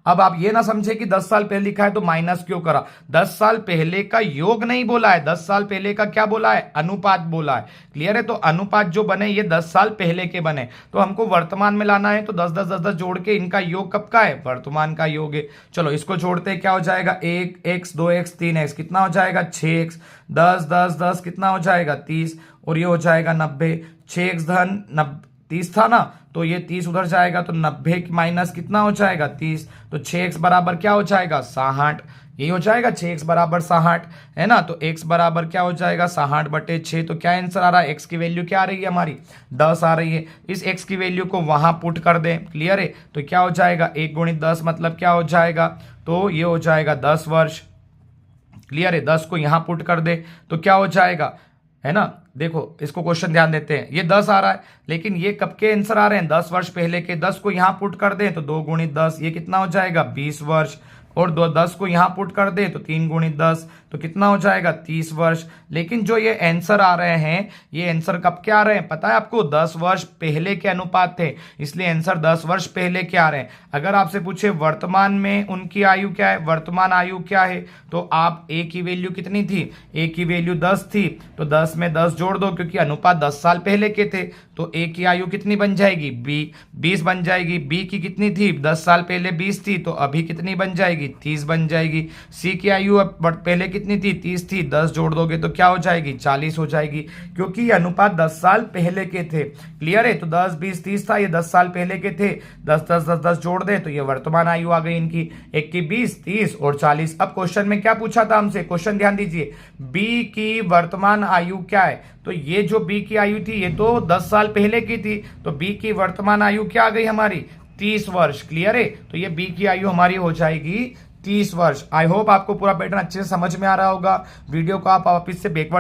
अब आप ये ना समझे कि 10 साल पहले लिखा है तो माइनस क्यों करा। 10 साल पहले का योग नहीं बोला है, 10 साल पहले का क्या बोला है? अनुपात बोला है। क्लियर है? तो अनुपात जो बने ये 10 साल पहले के बने, तो हमको वर्तमान में लाना है। तो 10 10 10 10 जोड़ के इनका योग कब का है? वर्तमान का योग है। चलो इसको जोड़ते क्या हो जाएगा? 1x 2x 3x कितना हो जाएगा? 6x 10 10 10 कितना हो जाएगा? 30, और ये हो जाएगा 90। 6x धन 30 था ना, तो ये 30 उधर जाएगा तो 90 माइनस कितना हो जाएगा? 30। तो 6x बराबर क्या हो जाएगा? 60। ये हो जाएगा 6x बराबर 60, है ना। तो x बराबर क्या हो जाएगा? 60/6। तो क्या आंसर आ रहा है? x की वैल्यू क्या आ रही है हमारी? 10 आ रही है। इस x की वैल्यू को वहां पुट कर दें। क्लियर है? तो क्या हो जाएगा? 1 × 10 मतलब क्या हो जाएगा? तो ये हो जाएगा 10 वर्ष। क्लियर है? 10 को यहां पुट कर दे तो क्या हो जाएगा, है ना। देखो इसको क्वेश्चन ध्यान देते हैं, ये 10 आ रहा है, लेकिन ये कब के आंसर आ रहे हैं? 10 वर्ष पहले के। 10 को यहां पुट कर दें तो 2 × 10 ये कितना हो जाएगा? 20 वर्ष। और 10 को यहां पुट कर दे तो 3 × 10 तो कितना हो जाएगा? 30 वर्ष। लेकिन जो ये आंसर आ रहे हैं, ये आंसर कब के आ रहे हैं पता है आपको? 10 वर्ष पहले के अनुपात थे, इसलिए आंसर 10 वर्ष पहले के आ रहे हैं। अगर आपसे पूछे वर्तमान में उनकी आयु क्या है, वर्तमान आयु क्या है, तो आप ए की वैल्यू कितनी थी? ए की वैल्यू 10 थी, तो 10 में 10 जोड़ दो, क्योंकि अनुपात 10 साल पहले के थे। तो ए की आयु कितनी बन जाएगी? 20 बन जाएगी। बी की कितनी थी? 10 साल पहले 20 थी, तो अभी कितनी बन जाएगी? 30 बन जाएगी। सी की आयु अब पहले कितनी थी? 30 थी, 10 जोड़ दोगे तो क्या हो जाएगी? 40 हो जाएगी, क्योंकि ये अनुपात 10 साल पहले के थे। क्लियर है? तो 10 20 30 था, ये 10 साल पहले के थे। 10 10 10 10 जोड़ दे तो ये वर्तमान आयु आ गई इनकी। एक की 20, 30 और 40। अब क्वेश्चन में क्या पूछा था हमसे? क्वेश्चन ध्यान दीजिए, बी की वर्तमान आयु क्या है? तो ये जो बी की आयु थी ये तो 10 साल पहले की थी, तो बी की वर्तमान आयु क्या आ गई हमारी? 30 वर्ष। क्लियर है? तो ये बी की आयु हमारी हो जाएगी 30 वर्ष। आई होप आपको पूरा पैटर्न अच्छे से समझ में आ रहा होगा। वीडियो को आप वापिस से बैक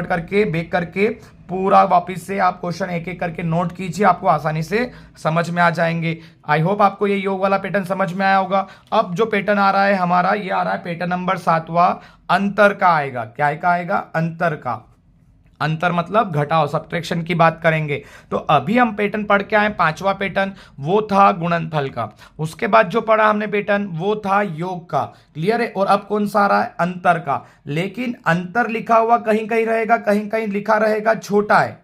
करके पूरा वापिस से आप क्वेश्चन एक एक करके नोट कीजिए, आपको आसानी से समझ में आ जाएंगे। आई होप आपको ये योग वाला पैटर्न समझ में आया होगा। अब जो पैटर्न आ रहा है हमारा, ये आ रहा है पैटर्न नंबर 7वां, अंतर का आएगा। क्या का आएगा? अंतर का। अंतर मतलब घटाओ, सब्ट्रैक्शन की बात करेंगे। तो अभी हम पैटर्न पढ़ के आए 5वां पैटर्न, वो था गुणनफल का। उसके बाद जो पढ़ा हमने पैटर्न वो था योग का। क्लियर है? और अब कौन सा आ रहा है? अंतर का। लेकिन अंतर लिखा हुआ कहीं कहीं रहेगा, कहीं कहीं लिखा रहेगा छोटा है।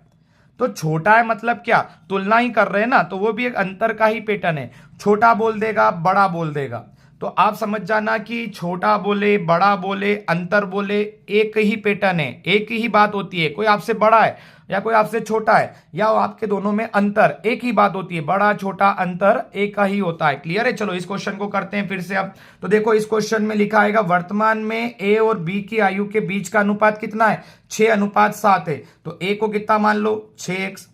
तो छोटा है मतलब क्या? तुलना ही कर रहे हैं ना, तो वो भी एक अंतर का ही पैटर्न है। छोटा बोल देगा, बड़ा बोल देगा, तो आप समझ जाना कि छोटा बोले, बड़ा बोले, अंतर बोले, एक ही पैटर्न है, एक ही बात होती है। कोई आपसे बड़ा है या कोई आपसे छोटा है, या आपके दोनों में अंतर, एक ही बात होती है। बड़ा छोटा अंतर एक का ही होता है। क्लियर है? चलो इस क्वेश्चन को करते हैं फिर से अब। तो देखो इस क्वेश्चन में लिखा आएगा, वर्तमान में ए और बी की आयु के बीच का अनुपात कितना है? 6:7 है। तो ए को कितना मान लो? 6x,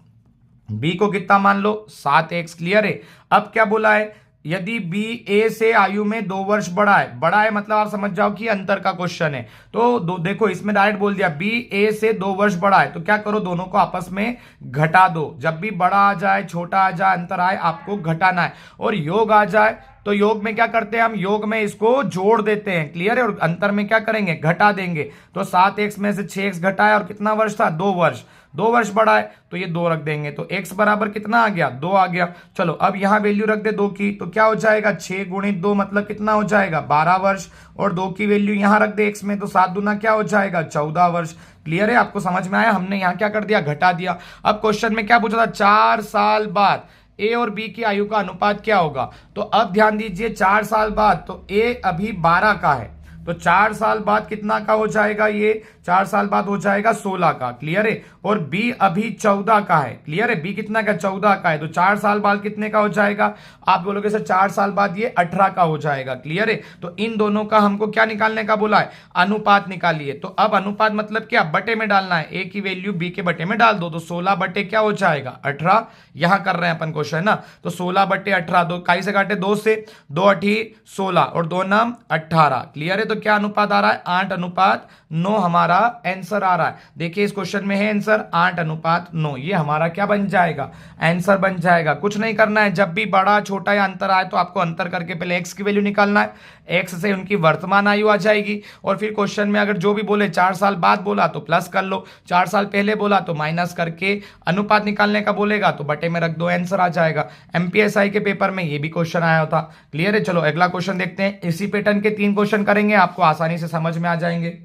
बी को कितना मान लो? 7x। क्लियर है? अब क्या बोला है? यदि बी ए से आयु में 2 वर्ष बड़ा है मतलब आप समझ जाओ कि अंतर का क्वेश्चन है। तो देखो इसमें डायरेक्ट बोल दिया बी ए से 2 वर्ष बड़ा है, तो क्या करो? दोनों को आपस में घटा दो। जब भी बड़ा आ जाए, छोटा आ जाए, अंतर आए, आपको घटाना है। और योग आ जाए तो योग में क्या करते हैं हम? योग में इसको जोड़ देते हैं। क्लियर है? और अंतर में क्या करेंगे? घटा देंगे। तो 7x में से 6x घटाया और कितना वर्ष था? 2 वर्ष। 2 वर्ष बढ़ा है तो ये 2 रख देंगे, तो x बराबर कितना आ गया? 2 आ गया। चलो अब यहां वैल्यू रख दे 2 की, तो क्या हो जाएगा? 6 × 2 मतलब कितना हो जाएगा? 12 वर्ष। और 2 की वैल्यू यहां रख दे x में, तो 7 दूना क्या हो जाएगा? 14 वर्ष। क्लियर है? आपको समझ में आया? हमने यहां क्या कर दिया? घटा दिया। अब क्वेश्चन में क्या पूछा था? 4 साल बाद ए और बी की आयु का अनुपात क्या होगा? तो अब ध्यान दीजिए, 4 साल बाद, तो ए अभी 12 का है, तो 4 साल बाद कितना का हो जाएगा? ये 4 साल बाद हो जाएगा 16 का, क्लियर है। और बी अभी 14 का है, क्लियर है, बी कितना का 14 का है, तो 4 साल बाद कितने का हो जाएगा, आप बोलोगे सर 4 साल बाद ये 18 का हो जाएगा, क्लियर है। तो इन दोनों का हमको क्या निकालने का बोला है, अनुपात निकालिए। तो अब अनुपात मतलब क्या, बटे में डालना है, ए की वैल्यू बी के बटे में डाल दो, तो 16 बटे क्या हो जाएगा 18, यहां कर रहे हैं अपन क्वेश्चन ना, तो 16 बटे 18, दो काई से काटे 2 से, 2 अठी 16 और 2 नाम 18, क्लियर है। तो क्या अनुपात आ रहा है, 8:9 हमारा आंसर आ रहा है। देखिए इस क्वेश्चन में है आंसर 8:9, ये हमारा क्या बन जाएगा, आंसर बन जाएगा। कुछ नहीं करना है, जब भी बड़ा छोटा या अंतर आए तो आपको अंतर करके पहले एक्स की वैल्यू निकालना है, एक्स से उनकी वर्तमान आयु आ जाएगी, और फिर क्वेश्चन में अगर जो भी बोले 4 साल बाद बोला तो प्लस कर लो, 4 साल पहले बोला तो माइनस करके अनुपात निकालने का बोलेगा तो बटे में रख दो, आंसर आ जाएगा। एमपीएसआई के पेपर में ये भी क्वेश्चन आया था, क्लियर है। चलो अगला क्वेश्चन देखते हैं, इसी पैटर्न के 3 क्वेश्चन करेंगे, आपको आसानी से समझ में आ जाएंगे।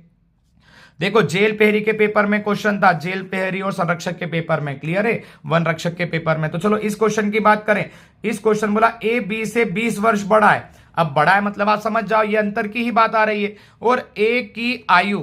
देखो जेल पेहरी के पेपर में क्वेश्चन था, जेल पेहरी और संरक्षक के पेपर में, क्लियर है, वन रक्षक के पेपर में। तो चलो इस क्वेश्चन की बात करें, इस क्वेश्चन बोला ए बी से 20 वर्ष बड़ा है। अब बड़ा है मतलब आप समझ जाओ ये अंतर की ही बात आ रही है, और ए की आयु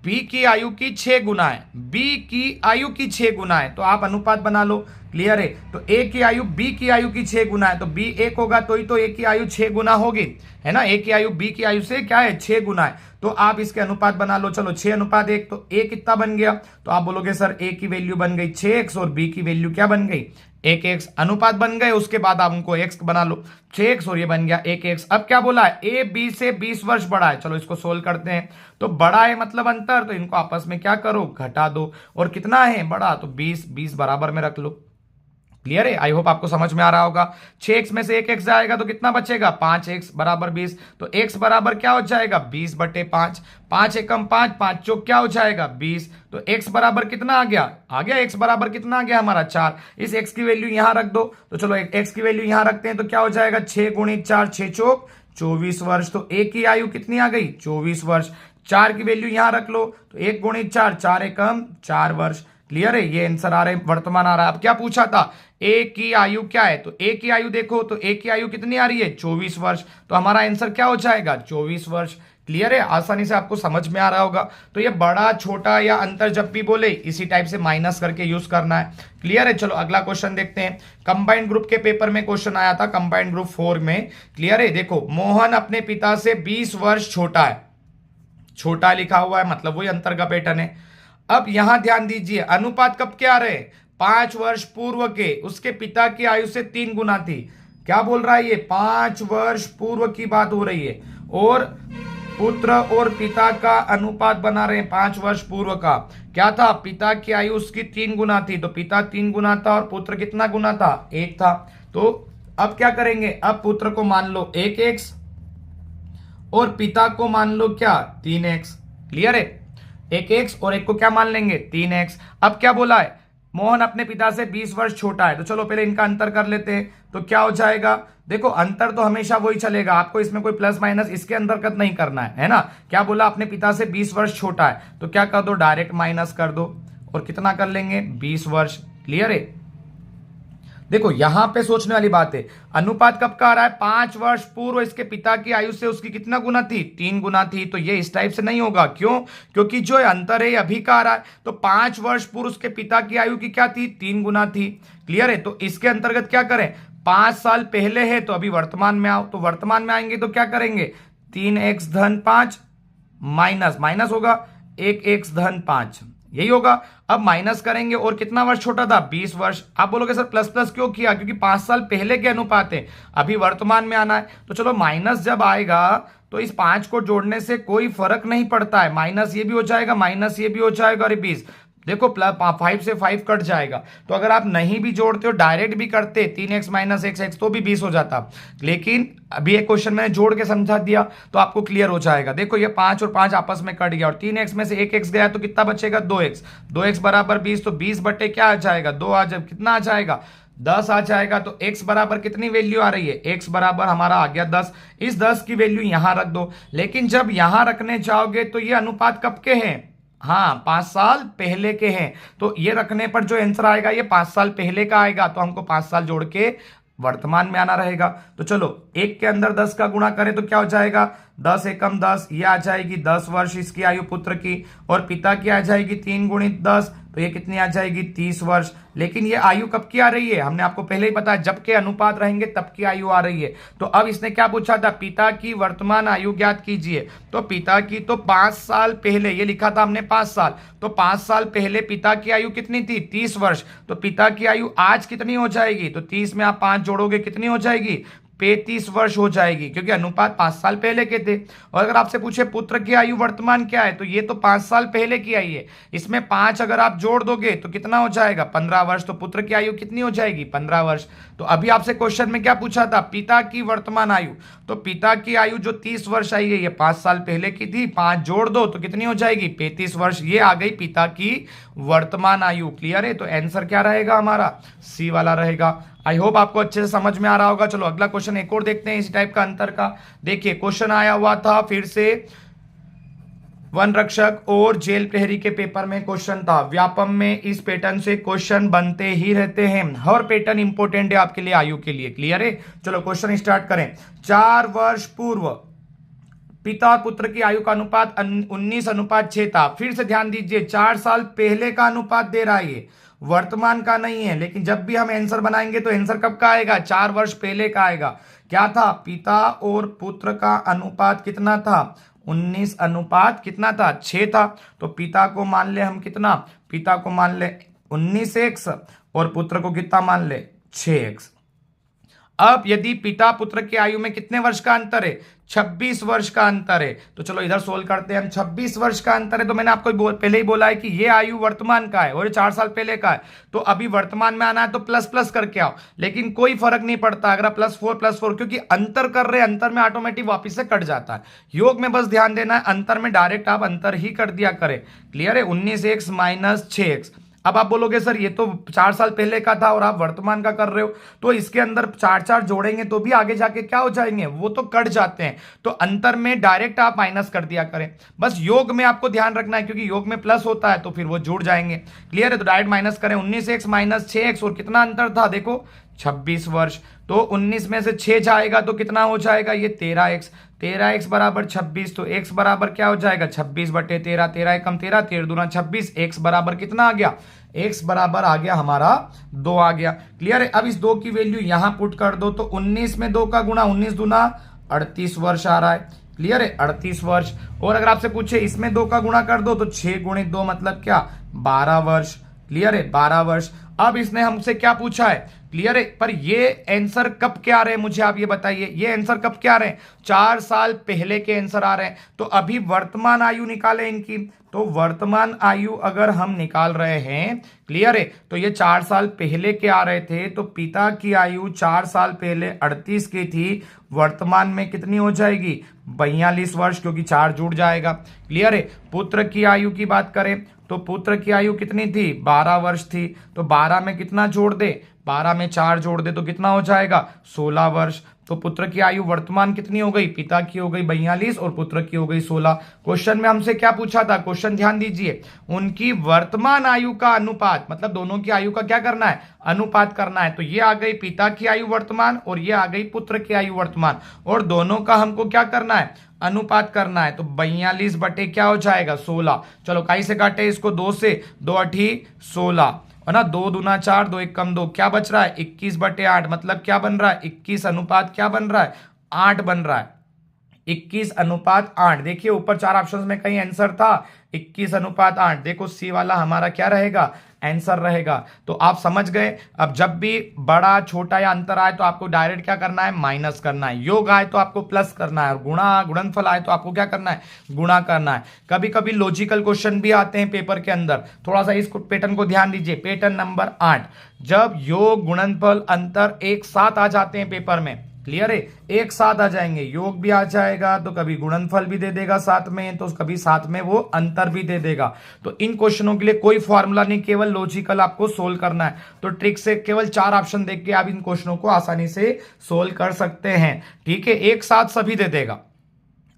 बी की आयु की 6 गुना है, बी की आयु की 6 गुना है, तो आप अनुपात बना लो, क्लियर है। तो ए की आयु बी की आयु की 6 गुना है, तो बी 1 होगा तो ही तो ए की आयु 6 गुना होगी, है ना, ए की आयु बी की आयु से क्या है 6 गुना है, तो आप इसके अनुपात बना लो। चलो 6:1, तो ए कितना बन गया, तो आप बोलोगे सर ए की वैल्यू बन गई 6x और बी की वैल्यू क्या बन गई 1x, अनुपात बन गए, उसके बाद आप उनको x बना लो, 6x और ये बन गया 1x। अब क्या बोला है, ए बी से 20 वर्ष बड़ा है, चलो इसको सोल्व करते हैं। तो बड़ा है मतलब अंतर, तो इनको आपस में क्या करो घटा दो, और कितना है बड़ा, तो 20 बराबर में रख लो, क्लियर है। आई होप आपको समझ में आ रहा होगा। 6x में से 1x जाएगा तो कितना बचेगा 5x बराबर 20, तो x बराबर क्या हो जाएगा 20/5, 5 एकम 5, 5 चौक क्या हो जाएगा 20, तो x बराबर कितना आ गया, x बराबर कितना आ गया हमारा 4। इस x की वैल्यू यहां रख दो, तो चलो x की वैल्यू यहां रखते हैं, तो क्या हो जाएगा 6 × 4 6 चौक 24 वर्ष, तो a की आयु कितनी आ गई 24 वर्ष। 4 की वैल्यू यहां रख लो, तो 1 × 4 4 एकम 4 वर्ष, क्लियर है, ये आंसर आ रहा है, वर्तमान आ रहा है। अब क्या पूछा था, ए की आयु क्या है, तो ए की आयु देखो, तो ए की आयु कितनी आ रही है 24 वर्ष, तो हमारा आंसर क्या हो जाएगा 24 वर्ष, क्लियर है, आसानी से आपको समझ में आ रहा होगा। तो ये बड़ा छोटा या अंतर जब भी बोले इसी टाइप से माइनस करके यूज करना है, क्लियर है। चलो अगला क्वेश्चन देखते हैं, कंबाइंड ग्रुप के पेपर में क्वेश्चन आया था, कंबाइंड ग्रुप 4 में, क्लियर है। देखो मोहन अपने पिता से 20 वर्ष छोटा है, छोटा लिखा हुआ है मतलब वही अंतर का पैटर्न है। अब यहां ध्यान दीजिए, अनुपात कब के आ रहे हैं, 5 वर्ष पूर्व के, उसके पिता की आयु से 3 गुना थी। क्या बोल रहा है ये, 5 वर्ष पूर्व की बात हो रही है, और पुत्र और पिता का अनुपात बना रहे हैं 5 वर्ष पूर्व का। क्या था, पिता की आयु उसकी 3 गुना थी, तो पिता 3 गुना था और पुत्र कितना गुना था 1 था। तो अब क्या करेंगे, अब पुत्र को मान लो 1x और पिता को मान लो क्या 3x, क्लियर है, 1x और 1 को क्या मान लेंगे 3x। अब क्या बोला है, मोहन अपने पिता से 20 वर्ष छोटा है, तो चलो पहले इनका अंतर कर लेते हैं, तो क्या हो जाएगा, देखो अंतर तो हमेशा वही चलेगा, आपको इसमें कोई प्लस माइनस इसके अंतर्गत नहीं करना है ना। क्या बोला, अपने पिता से 20 वर्ष छोटा है, तो क्या कर दो डायरेक्ट माइनस कर दो, और कितना कर लेंगे 20 वर्ष, क्लियर है। देखो यहां पे सोचने वाली बात है, अनुपात कब का आ रहा है 5 वर्ष पूर्व इसके पिता की आयु से उसकी कितना गुना थी 3 गुना थी, तो ये इस टाइप से नहीं होगा, क्यों, क्योंकि जो अंतर है अभी का आ रहा है, तो 5 वर्ष पूर्व उसके पिता की आयु की क्या थी 3 गुना थी, क्लियर है। तो इसके अंतर्गत क्या करें, 5 साल पहले है तो अभी वर्तमान में आओ, तो वर्तमान में आएंगे तो क्या करेंगे 3x धन 5 माइनस माइनस होगा 1x धन 5, यही होगा। अब माइनस करेंगे, और कितना वर्ष छोटा था 20 वर्ष। आप बोलोगे सर प्लस प्लस क्यों किया, क्योंकि 5 साल पहले के अनुपात है, अभी वर्तमान में आना है, तो चलो माइनस जब आएगा तो इस 5 को जोड़ने से कोई फर्क नहीं पड़ता है, माइनस ये भी हो जाएगा माइनस ये भी हो जाएगा, और 20 देखो 5 से 5 कट जाएगा, तो अगर आप नहीं भी जोड़ते हो डायरेक्ट भी करते 3x माइनस x तो भी 20 हो जाता, लेकिन अभी एक क्वेश्चन मैंने जोड़ के समझा दिया तो आपको क्लियर हो जाएगा। देखो ये 5 और 5 आपस में कट गया, और 3x में से 1x गया तो कितना बचेगा 2x, 2x बराबर 20, तो 20 बटे क्या आ जाएगा 2 आ जाए, कितना आ जाएगा 10 आ जाएगा। तो x बराबर कितनी वैल्यू आ रही है, x बराबर हमारा आ गया 10, इस 10 की वैल्यू यहां रख दो। लेकिन जब यहां रखने जाओगे तो ये अनुपात कब के हैं, हाँ 5 साल पहले के हैं, तो ये रखने पर जो आंसर आएगा ये 5 साल पहले का आएगा, तो हमको 5 साल जोड़ के वर्तमान में आना रहेगा। तो चलो 1 के अंदर 10 का गुणा करें तो क्या हो जाएगा 10 एकम 10, ये आ जाएगी 10 वर्ष इसकी आयु पुत्र की, और पिता की आ जाएगी 3 गुणित 10, तो ये कितनी आ जाएगी 30 वर्ष। लेकिन ये आयु कब की आ रही है, हमने आपको पहले ही बताया जब के अनुपात रहेंगे तब की आयु आ रही है। तो अब इसने क्या पूछा था, पिता की वर्तमान आयु ज्ञात कीजिए। तो पिता की तो 5 साल पहले, ये लिखा था हमने 5 साल, तो 5 साल पहले पिता की आयु कितनी थी, 30 वर्ष। तो पिता की आयु आज कितनी हो जाएगी, तो 30 में आप 5 जोड़ोगे कितनी हो जाएगी, 35 वर्ष हो जाएगी, क्योंकि अनुपात 5 साल पहले के थे। और अगर आपसे पूछे पुत्र की आयु वर्तमान क्या है, तो ये तो 5 साल पहले की आई है, इसमें 5 अगर आप जोड़ दोगे तो कितना हो जाएगा, 15 वर्ष। तो पुत्र की आयु कितनी हो जाएगी, 15 वर्ष। तो अभी आपसे क्वेश्चन में क्या पूछा था, पिता की वर्तमान आयु, तो पिता की आयु जो 30 वर्ष आई है ये 5 साल पहले की थी, 5 जोड़ दो तो कितनी हो जाएगी, 35 वर्ष। ये आ गई पिता की वर्तमान आयु। क्लियर है, तो आंसर क्या रहेगा हमारा, सी वाला रहेगा। आई होप आपको अच्छे से समझ में आ रहा होगा। चलो अगला क्वेश्चन एक और देखते हैं इसी टाइप का अंतर का। देखिए क्वेश्चन आया हुआ था फिर से वन रक्षक और जेल प्रहरी के पेपर में क्वेश्चन था। व्यापम में इस पैटर्न से क्वेश्चन बनते ही रहते हैं, हर पैटर्न इंपॉर्टेंट है आपके लिए, आयु के लिए। क्लियर है, चलो क्वेश्चन स्टार्ट करें। 4 वर्ष पूर्व पिता पुत्र की आयु का अनुपात 19:6 था। फिर से ध्यान दीजिए, 4 साल पहले का अनुपात दे रहा है, वर्तमान का नहीं है। लेकिन जब भी हम आंसर बनाएंगे तो आंसर कब का आएगा, 4 वर्ष पहले का आएगा। क्या था, पिता और पुत्र का अनुपात कितना था, 19 कितना था, 6 था। तो पिता को मान ले हम कितना, पिता को मान ले 19x और पुत्र को कितना मान ले 6x। अब यदि पिता पुत्र की आयु में कितने वर्ष का अंतर है, 26 वर्ष का अंतर है। तो चलो इधर सोल्व करते हैं हम। 26 वर्ष का अंतर है, तो मैंने आपको पहले ही बोला है कि ये आयु वर्तमान का है और ये 4 साल पहले का है। तो अभी वर्तमान में आना है तो प्लस प्लस करके आओ, लेकिन कोई फर्क नहीं पड़ता अगर आप +4 क्योंकि अंतर कर रहे हैं, अंतर में ऑटोमेटिक वापिस से कट जाता है। योग में बस ध्यान देना है, अंतर में डायरेक्ट आप अंतर ही कर दिया करें। क्लियर है, 19x - 6x। अब आप बोलोगे सर ये तो 4 साल पहले का था और आप वर्तमान का कर रहे हो, तो इसके अंदर 4 जोड़ेंगे तो भी आगे जाके क्या हो जाएंगे, वो तो कट जाते हैं। तो अंतर में डायरेक्ट आप माइनस कर दिया करें। बस योग में आपको ध्यान रखना है, क्योंकि योग में प्लस होता है तो फिर वो जुड़ जाएंगे। क्लियर है, तो डायरेक्ट माइनस करें। 19x - 6x और कितना अंतर था, देखो 26 वर्ष। तो 19 में से 6 जाएगा तो कितना हो जाएगा, ये 13x। 13x बराबर 26, तो x बराबर क्या हो जाएगा, 26/13। 13 एकम 13, 13 दूना 26। x बराबर कितना आ गया, x बराबर आ गया हमारा 2 आ गया। क्लियर है, अब इस 2 की वैल्यू यहां पुट कर दो, तो 19 में 2 का गुणा, 19 दूना 38 वर्ष आ रहा है। क्लियर है, 38 वर्ष। और अगर आपसे पूछे इसमें 2 का गुणा कर दो, तो 6 × 2 मतलब क्या, 12 वर्ष। क्लियर है, 12 वर्ष। अब इसने हमसे क्या पूछा है, क्लियर है, पर ये आंसर कब के आ रहे हैं मुझे आप ये बताइए, ये आंसर कब के आ रहे हैं, 4 साल पहले के आंसर आ रहे हैं। तो अभी वर्तमान आयु निकाले इनकी, तो वर्तमान आयु अगर हम निकाल रहे हैं, क्लियर है, तो ये 4 साल पहले के आ रहे थे। तो पिता की आयु 4 साल पहले 38 की थी, वर्तमान में कितनी हो जाएगी, 42 वर्ष, क्योंकि 4 जुड़ जाएगा। क्लियर है, पुत्र की आयु की बात करें तो पुत्र की आयु कितनी थी, 12 वर्ष थी। तो 12 में कितना जोड़ दे, 12 में 4 जोड़ दे तो कितना हो जाएगा, 16 वर्ष। तो पुत्र की आयु वर्तमान कितनी हो गई, पिता की हो गई 42 और पुत्र की हो गई 16। क्वेश्चन में हमसे क्या पूछा था, क्वेश्चन ध्यान दीजिए, उनकी वर्तमान आयु का अनुपात, मतलब दोनों की आयु का क्या करना है, अनुपात करना है। तो ये आ गई पिता की आयु वर्तमान और ये आ गई पुत्र की आयु वर्तमान, और दोनों का हमको क्या करना है, अनुपात करना है। तो 42 बटे क्या हो जाएगा, 16। चलो काई से काटे इसको, 2 से, 2 × 8 = 16 है ना, 2 दूना 4, 2 एकम 2, क्या बच रहा है, 21/8। मतलब क्या बन रहा है, 21 अनुपात क्या बन रहा है, 8 बन रहा है, 21:8। देखिए ऊपर 4 ऑप्शंस में कहीं आंसर था, 21:8। देखो सी वाला हमारा क्या रहेगा, आंसर रहेगा। तो आप समझ गए। अब जब भी बड़ा छोटा या अंतर आए तो आपको डायरेक्ट क्या करना है, माइनस करना है। योग आए तो आपको प्लस करना है, और गुणनफल आए तो आपको क्या करना है, गुणा करना है। कभी कभी लॉजिकल क्वेश्चन भी आते हैं पेपर के अंदर, थोड़ा सा इस पैटर्न को ध्यान दीजिए। पैटर्न नंबर 8, जब योग गुणनफल अंतर एक साथ आ जाते हैं पेपर में, क्लियर है, एक साथ आ जाएंगे, योग भी आ जाएगा तो कभी गुणनफल भी दे देगा साथ में, तो कभी साथ में वो अंतर भी दे देगा। तो इन क्वेश्चनों के लिए कोई फॉर्मूला नहीं, केवल लॉजिकल आपको सोल्व करना है। तो ट्रिक से केवल 4 ऑप्शन देख के आप इन क्वेश्चनों को आसानी से सोल्व कर सकते हैं। ठीक है, एक साथ सभी दे देगा।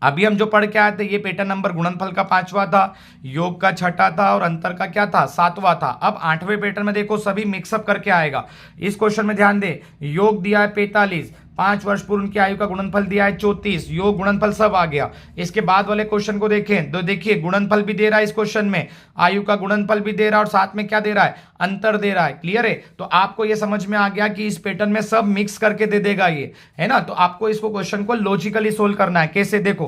अभी हम जो पढ़ के आए थे, ये पैटर्न नंबर गुणनफल का 5वां था, योग का 6ठा था और अंतर का क्या था, 7वां था। अब 8वें पैटर्न में देखो सभी मिक्सअप करके आएगा। इस क्वेश्चन में ध्यान दे, योग दिया है 45, 5 वर्ष पूर्व उनकी आयु का गुणनफल दिया है 34, योग गुणनफल सब आ गया। इसके बाद वाले क्वेश्चन को देखें तो देखिए गुणनफल भी दे रहा है इस क्वेश्चन में, आयु का गुणनफल भी दे रहा है और साथ में क्या दे रहा है, अंतर दे रहा है। क्लियर है? तो आपको यह समझ में आ गया कि इस पैटर्न में सब मिक्स करके दे देगा ये, है ना। तो आपको इसको क्वेश्चन को लॉजिकली सोल्व करना है। कैसे? देखो,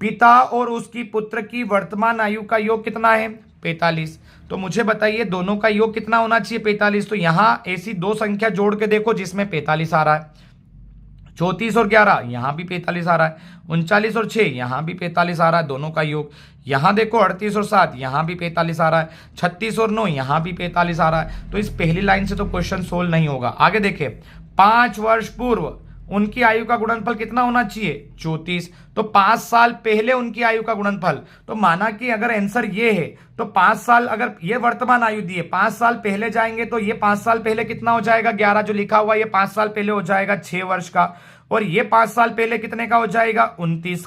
पिता और उसकी पुत्र की वर्तमान आयु का योग कितना है, 45। तो मुझे बताइए दोनों का योग कितना होना चाहिए, 45। तो यहां ऐसी दो संख्या जोड़ के देखो जिसमें 45 आ रहा है, 34 और 11 यहां भी 45 आ रहा है, 39 और 6 यहां भी 45 आ रहा है, दोनों का योग। यहां देखो 38 और 7 यहां भी 45 आ रहा है, 36 और 9 यहां भी 45 आ रहा है। तो इस पहली लाइन से तो क्वेश्चन सोल्व नहीं होगा। आगे देखें, 5 वर्ष पूर्व उनकी आयु का गुणनफल कितना होना चाहिए, 34। तो 5 साल पहले उनकी आयु का गुणनफल, तो माना कि अगर आंसर ये है तो 5 साल, अगर ये वर्तमान आयु दी है, 5 साल पहले जाएंगे तो ये 5 साल पहले कितना हो जाएगा, 11 जो लिखा हुआ है ये 5 साल पहले हो जाएगा 6 वर्ष का, और ये 5 साल पहले कितने का हो जाएगा, 29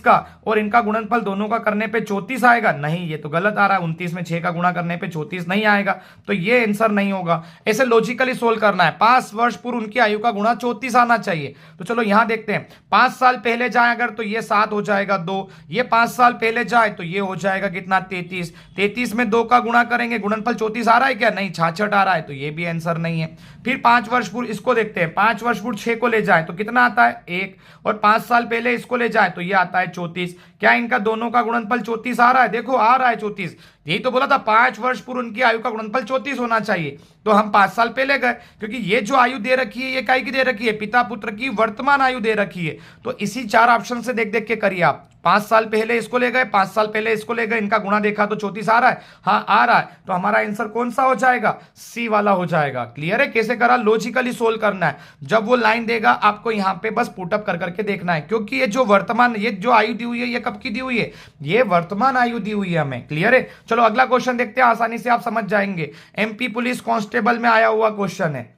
का, और इनका गुणनफल दोनों का करने पे 34 आएगा। नहीं, ये तो गलत आ रहा है, 29 में 6 का गुणा करने पे 34 नहीं आएगा, तो ये आंसर नहीं होगा। ऐसे लॉजिकली सोल्व करना है। 5 वर्ष पूर्व उनकी आयु का गुणा 34 आना चाहिए। तो चलो यहां देखते हैं, 5 साल पहले जाए अगर तो ये 7 हो जाएगा 2, ये 5 साल पहले जाए तो ये हो जाएगा कितना, 33। 33 में 2 का गुणा करेंगे, गुणनफल 34 आ रहा है क्या, नहीं 66 आ रहा है, तो ये भी आंसर नहीं है। फिर 5 वर्ष पूर्व इसको देखते हैं, 5 वर्ष पूर्व 6 को ले जाए तो कितना आता है, 1, और 5 साल पहले इसको ले जाए तो ये आता है 34। क्या इनका दोनों का गुणनफल 34 आ रहा है, देखो आ रहा है 34। यही तो बोला था 5 वर्ष पूर्व उनकी आयु का गुणनफल 34 होना चाहिए। तो हम 5 साल पहले गए, क्योंकि ये जो आयु दे रखी है ये काय की दे रखी है, पिता पुत्र की वर्तमान आयु दे रखी है। तो इसी 4 ऑप्शन से देख देख के करिए आप। 5 साल पहले इसको ले गए, 5 साल पहले इसको ले गए, इनका गुणा देखा तो 34 आ रहा है, हाँ आ रहा है, तो हमारा आंसर कौन सा हो जाएगा, सी वाला हो जाएगा। क्लियर है? कैसे करा, लॉजिकली सोल्व करना है। जब वो लाइन देगा आपको यहां पे बस पुटअप कर करके देखना है, क्योंकि ये जो वर्तमान, ये जो आयु दी हुई है ये कब की दी हुई है, ये वर्तमान आयु दी हुई है हमें। क्लियर है? चलो अगला क्वेश्चन देखते हैं, आसानी से आप समझ जाएंगे। एमपी पुलिस कांस्टेबल में आया हुआ क्वेश्चन है।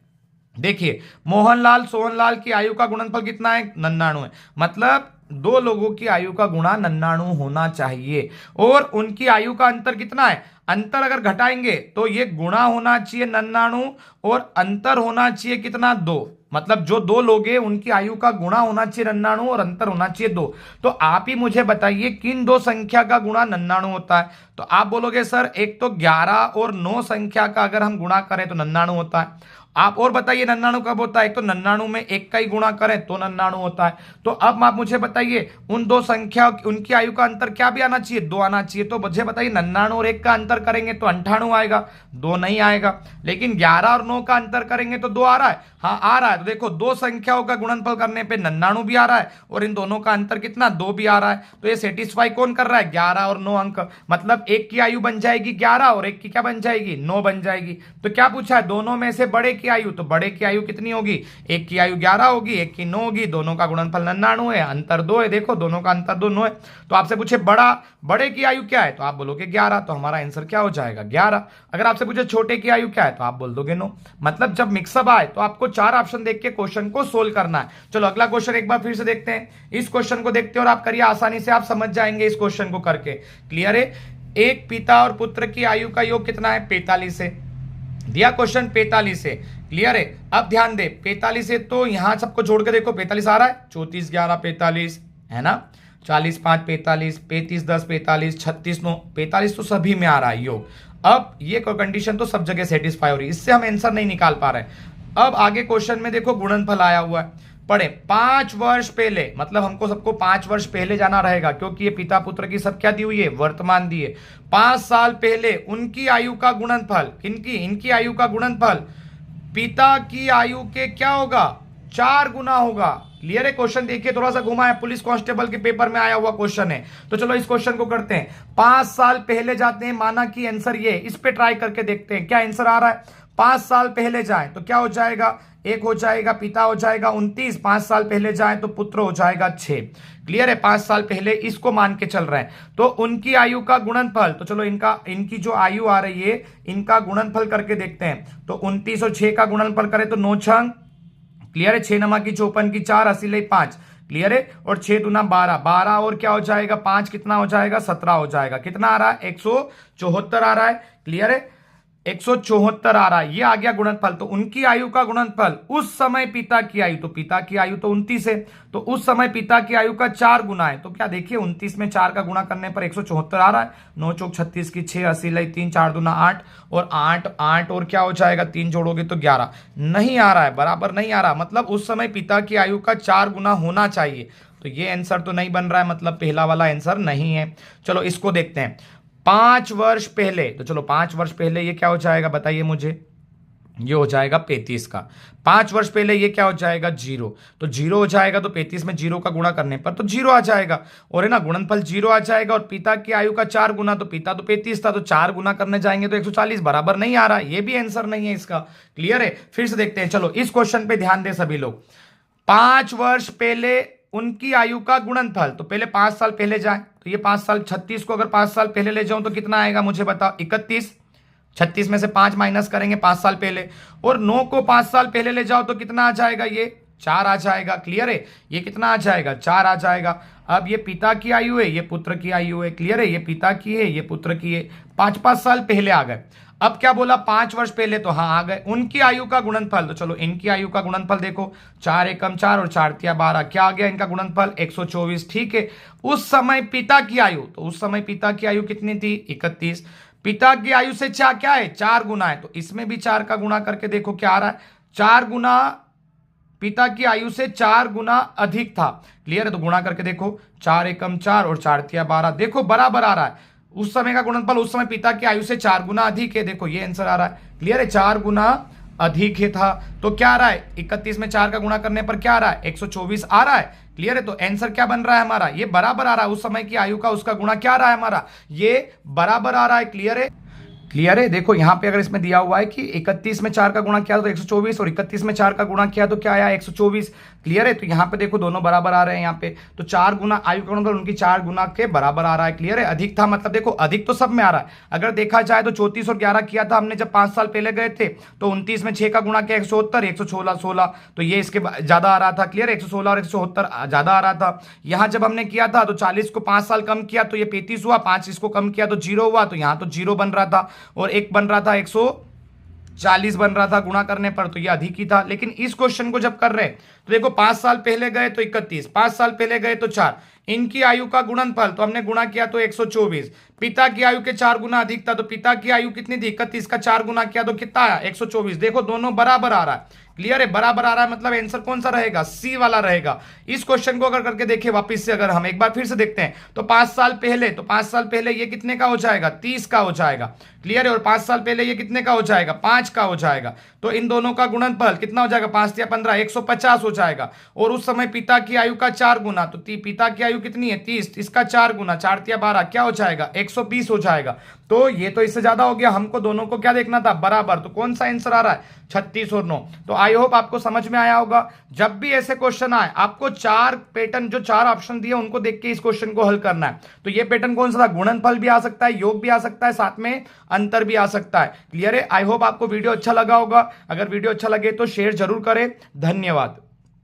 देखिए, मोहनलाल सोहनलाल की आयु का गुणनफल कितना है, 99 है। मतलब दो लोगों की आयु का गुणा 99 होना चाहिए, और उनकी आयु का अंतर कितना है, अंतर अगर घटाएंगे तो ये गुणा होना चाहिए 99 और अंतर होना चाहिए कितना, 2। मतलब जो दो लोग हैं उनकी आयु का गुणा होना चाहिए 99 और अंतर होना चाहिए 2। तो आप ही मुझे बताइए किन दो संख्या का गुणा 99 होता है। तो आप बोलोगे सर एक तो 11 और 9 संख्या का अगर हम गुणा करें तो 99 होता है। आप और बताइए 99 कब होता है, एक तो 99 में 1 का ही गुणा करें तो 99 होता है। तो अब आप मुझे बताइए उन दो संख्या, उनकी आयु का अंतर क्या भी आना चाहिए, 2 आना चाहिए। तो मुझे बताइए 99 और 1 का अंतर करेंगे तो 98 आएगा, 2 नहीं आएगा। लेकिन 11 और 9 का अंतर करेंगे तो 2 आ रहा है, हाँ आ रहा है। तो देखो दो संख्याओं का गुणनफल करने पे 99 भी आ रहा है और इन दोनों का अंतर कितना, 2 भी आ रहा है। तो ये सेटिस्फाई कौन कर रहा है, 11 और 9 अंक। मतलब एक की आयु बन जाएगी 11 और एक की क्या बन जाएगी, 9 बन जाएगी। तो क्या पूछा है, दोनों में से बड़े की आयु, तो बड़े की आयु कितनी होगी, एक की आयु 11 होगी, एक की 9 होगी, दोनों का गुणनफल 99 है, अंतर 2 है। देखो दोनों का अंतर 2 है। तो आपसे पूछे बड़े की आयु क्या है, तो आप बोलोगे 11, तो हमारा आंसर क्या हो जाएगा, 11। अगर आपसे पूछे छोटे की आयु क्या है तो आप बोल दोगे 9। मतलब जब मिक्सअप आए तो आपको 4 ऑप्शन देख के क्वेश्चन को सोल्व करना है। चलो अगला क्वेश्चन एक बार फिर से देखते हैं। इस क्वेश्चन को देखते हैं और आप करिए, आसानी से आप समझ जाएंगे इस क्वेश्चन को करके। क्लियर है? एक पिता और पुत्र की आयु का योग कितना है, 45 है। दिया क्वेश्चन 45 है। क्लियर है? अब ध्यान दे 45 है तो यहां सबको जोड़ के देखो, 45 आ रहा है, 34 11 45 है ना, 40 5 45, 35 10 45, 36 9 45, तो सभी में आ रहा है योग। अब ये कंडीशन तो सब जगह सेटिस्फाई हो रही है, इससे हम आंसर नहीं निकाल पा रहे। अब आगे क्वेश्चन में देखो गुणनफल आया हुआ है, पढ़े 5 वर्ष पहले, मतलब हमको सबको 5 वर्ष पहले जाना रहेगा क्योंकि ये पिता पुत्र की सब क्या दी हुई है, वर्तमान दी है। 5 साल पहले उनकी आयु का गुणनफल, इनकी आयु का गुणनफल पिता की आयु के क्या होगा, 4 गुना होगा। क्लियर है? क्वेश्चन देखिए थोड़ा सा घुमा है, पुलिस कांस्टेबल के पेपर में आया हुआ क्वेश्चन है। तो चलो इस क्वेश्चन को करते हैं। 5 साल पहले जाते हैं, माना कि आंसर ये, इस पे ट्राई करके देखते हैं क्या आंसर आ रहा है। 5 साल पहले जाए तो क्या हो जाएगा, एक हो जाएगा, पिता हो जाएगा 29, 5 साल पहले जाए तो पुत्र हो जाएगा 6। क्लियर है? 5 साल पहले इसको मान के चल रहे हैं। तो उनकी आयु का गुणनफल, तो चलो इनकी जो आयु आ रही है इनका गुणनफल करके देखते हैं। तो 29 और 6 का गुणनफल करें तो 9 6। क्लियर है? 6 नमा की 54 की 4 80 ले 5। क्लियर है? और 6 दूना 12, 12 और क्या हो जाएगा 5, कितना हो जाएगा 17 हो जाएगा। कितना आ रहा है, 174 आ रहा है। क्लियर है? 174 आ रहा है, ये आ गया गुणनफल। तो उनकी आयु का गुणनफल उस समय पिता की आयु, तो पिता की आयु तो 29 है, तो उस समय पिता की आयु का 4 गुना है। तो क्या देखिए 29 में 4 का गुणा करने पर 174 आ रहा है। 9 चौक 36 की 6, 80 लाई 3, 4 दूना 8 और 8 और क्या हो जाएगा, 3 जोड़ोगे तो 11। नहीं आ रहा है, बराबर नहीं आ रहा, मतलब उस समय पिता की आयु का 4 गुना होना चाहिए। तो ये आंसर तो नहीं बन रहा है, मतलब पहला वाला आंसर नहीं है। चलो इसको देखते हैं। 5 वर्ष पहले, तो चलो 5 वर्ष पहले ये क्या हो जाएगा बताइए मुझे, ये हो जाएगा 35 का। 5 वर्ष पहले ये क्या हो जाएगा, 0। तो 0 हो जाएगा, तो 35 में 0 का गुणा करने पर तो 0 आ जाएगा, और है ना गुणनफल 0 आ जाएगा। और पिता की आयु का 4 गुना, तो पिता तो 35 था, तो 4 गुना करने जाएंगे तो 140, बराबर नहीं आ रहा, ये भी आंसर नहीं है इसका। क्लियर है, फिर से देखते हैं। चलो इस क्वेश्चन पे ध्यान दें सभी लोग। 5 वर्ष पहले उनकी आयु का गुणनफल, तो पहले 5 साल पहले जाए, तो ये 5 साल, 36 को अगर 5 साल पहले ले जाऊं तो कितना आएगा मुझे बताओ, 31। 36 में से 5 माइनस करेंगे 5 साल पहले, और 9 को 5 साल पहले ले जाओ तो कितना आ जाएगा, ये 4 आ जाएगा। क्लियर है, ये कितना आ जाएगा, 4 आ जाएगा। अब ये पिता की आयु है, ये पुत्र की आयु है। क्लियर है, ये पिता की है, ये पुत्र की है। 5-5 साल पहले आ गए। अब क्या बोला, 5 वर्ष पहले, तो हाँ आ गए। उनकी आयु का गुणनफल, तो चलो इनकी आयु का गुणनफल देखो, 4 एकम 4 और 4 तिया 12, क्या आ गया इनका गुणनफल, 124। ठीक है, उस समय पिता की आयु, तो उस समय पिता की आयु कितनी थी, 31। पिता की आयु से क्या है, 4 गुना है, तो इसमें भी 4 का गुणा करके देखो क्या आ रहा है, 4 गुना, पिता की आयु से 4 गुना अधिक था। क्लियर है, तो गुणा करके देखो, 4 एकम 4 और 4 तिया 12, देखो बराबर आ रहा है। उस समय का गुणनफल उस समय पिता की आयु से 4 गुना अधिक है, देखो ये आंसर आ रहा है। क्लियर है, 4 गुना अधिक है था, तो क्या आ रहा है, 31 में 4 का गुणा करने पर क्या आ रहा है, 124 आ रहा है। क्लियर है, तो आंसर क्या बन रहा है हमारा, ये बराबर आ रहा है। उस समय की आयु का उसका गुणा क्या आ रहा है हमारा, ये बराबर आ रहा है। क्लियर है, क्लियर है। देखो यहां पे अगर इसमें दिया हुआ है कि 31 में 4 का गुणा किया तो 124, और 31 में 4 का गुणा किया तो क्या आया, 124। क्लियर है, तो यहां पे देखो दोनों बराबर आ रहे हैं यहाँ पे, तो 4 गुना आयु का गुणनफल उनकी 4 गुना के बराबर आ रहा है। क्लियर है, अधिक था, मतलब देखो अधिक तो सब में आ रहा है। अगर देखा जाए तो 34 और 11 किया था हमने जब 5 साल पहले गए थे, तो 29 में 6 का गुणा किया 170, 116, तो ये इसके ज्यादा आ रहा था। क्लियर है, 116 और 170 ज्यादा आ रहा था। यहां जब हमने किया था तो 40 को 5 साल कम किया तो ये 35 हुआ, 5 इसको कम किया तो 0 हुआ, तो यहां तो 0 बन रहा था, और एक बन रहा था 140 बन रहा था गुणा करने पर, तो ये अधिक ही था। लेकिन इस क्वेश्चन को जब कर रहे हैं तो देखो 5 साल पहले गए तो 31, 5 साल पहले गए तो 4, इनकी आयु का गुणनफल, तो हमने गुणा किया तो 124। पिता की आयु के 4 गुना अधिक था, तो पिता की आयु कितनी थी, 31 का 4 गुना किया तो कितना आया, 124। देखो दोनों बराबर आ रहा है। क्लियर है, बराबर आ रहा है, मतलब आंसर कौन सा रहेगा, सी वाला रहेगा। इस क्वेश्चन को अगर करके देखें वापस से, अगर हम एक बार फिर से देखते हैं, तो 5 साल पहले, तो 5 साल पहले ये कितने का हो जाएगा, 30 का हो जाएगा। क्लियर है, और 5 साल पहले ये कितने का हो जाएगा, 5 का हो जाएगा। तो इन दोनों का गुणनफल कितना हो जाएगा, 5 या 15, 150 हो जाएगा। और उस समय पिता की आयु का 4 गुना, तो पिता की आयु कितनी है, 30, इसका 4 गुना, 4 या 12, क्या हो जाएगा, 120 हो जाएगा। तो ये तो इससे ज्यादा हो गया, हमको दोनों को क्या देखना था, बराबर। तो कौन सा आंसर आ रहा है, 36 और 9। तो आई होप आपको समझ में आया होगा। जब भी ऐसे क्वेश्चन आए, आपको 4 पैटर्न, जो 4 ऑप्शन दिए उनको देख के इस क्वेश्चन को हल करना है। तो ये पैटर्न कौन सा था, गुणनफल भी आ सकता है, योग भी आ सकता है, साथ में अंतर भी आ सकता है। क्लियर है, आई होप आपको वीडियो अच्छा लगा होगा। अगर वीडियो अच्छा लगे तो शेयर जरूर करें। धन्यवाद।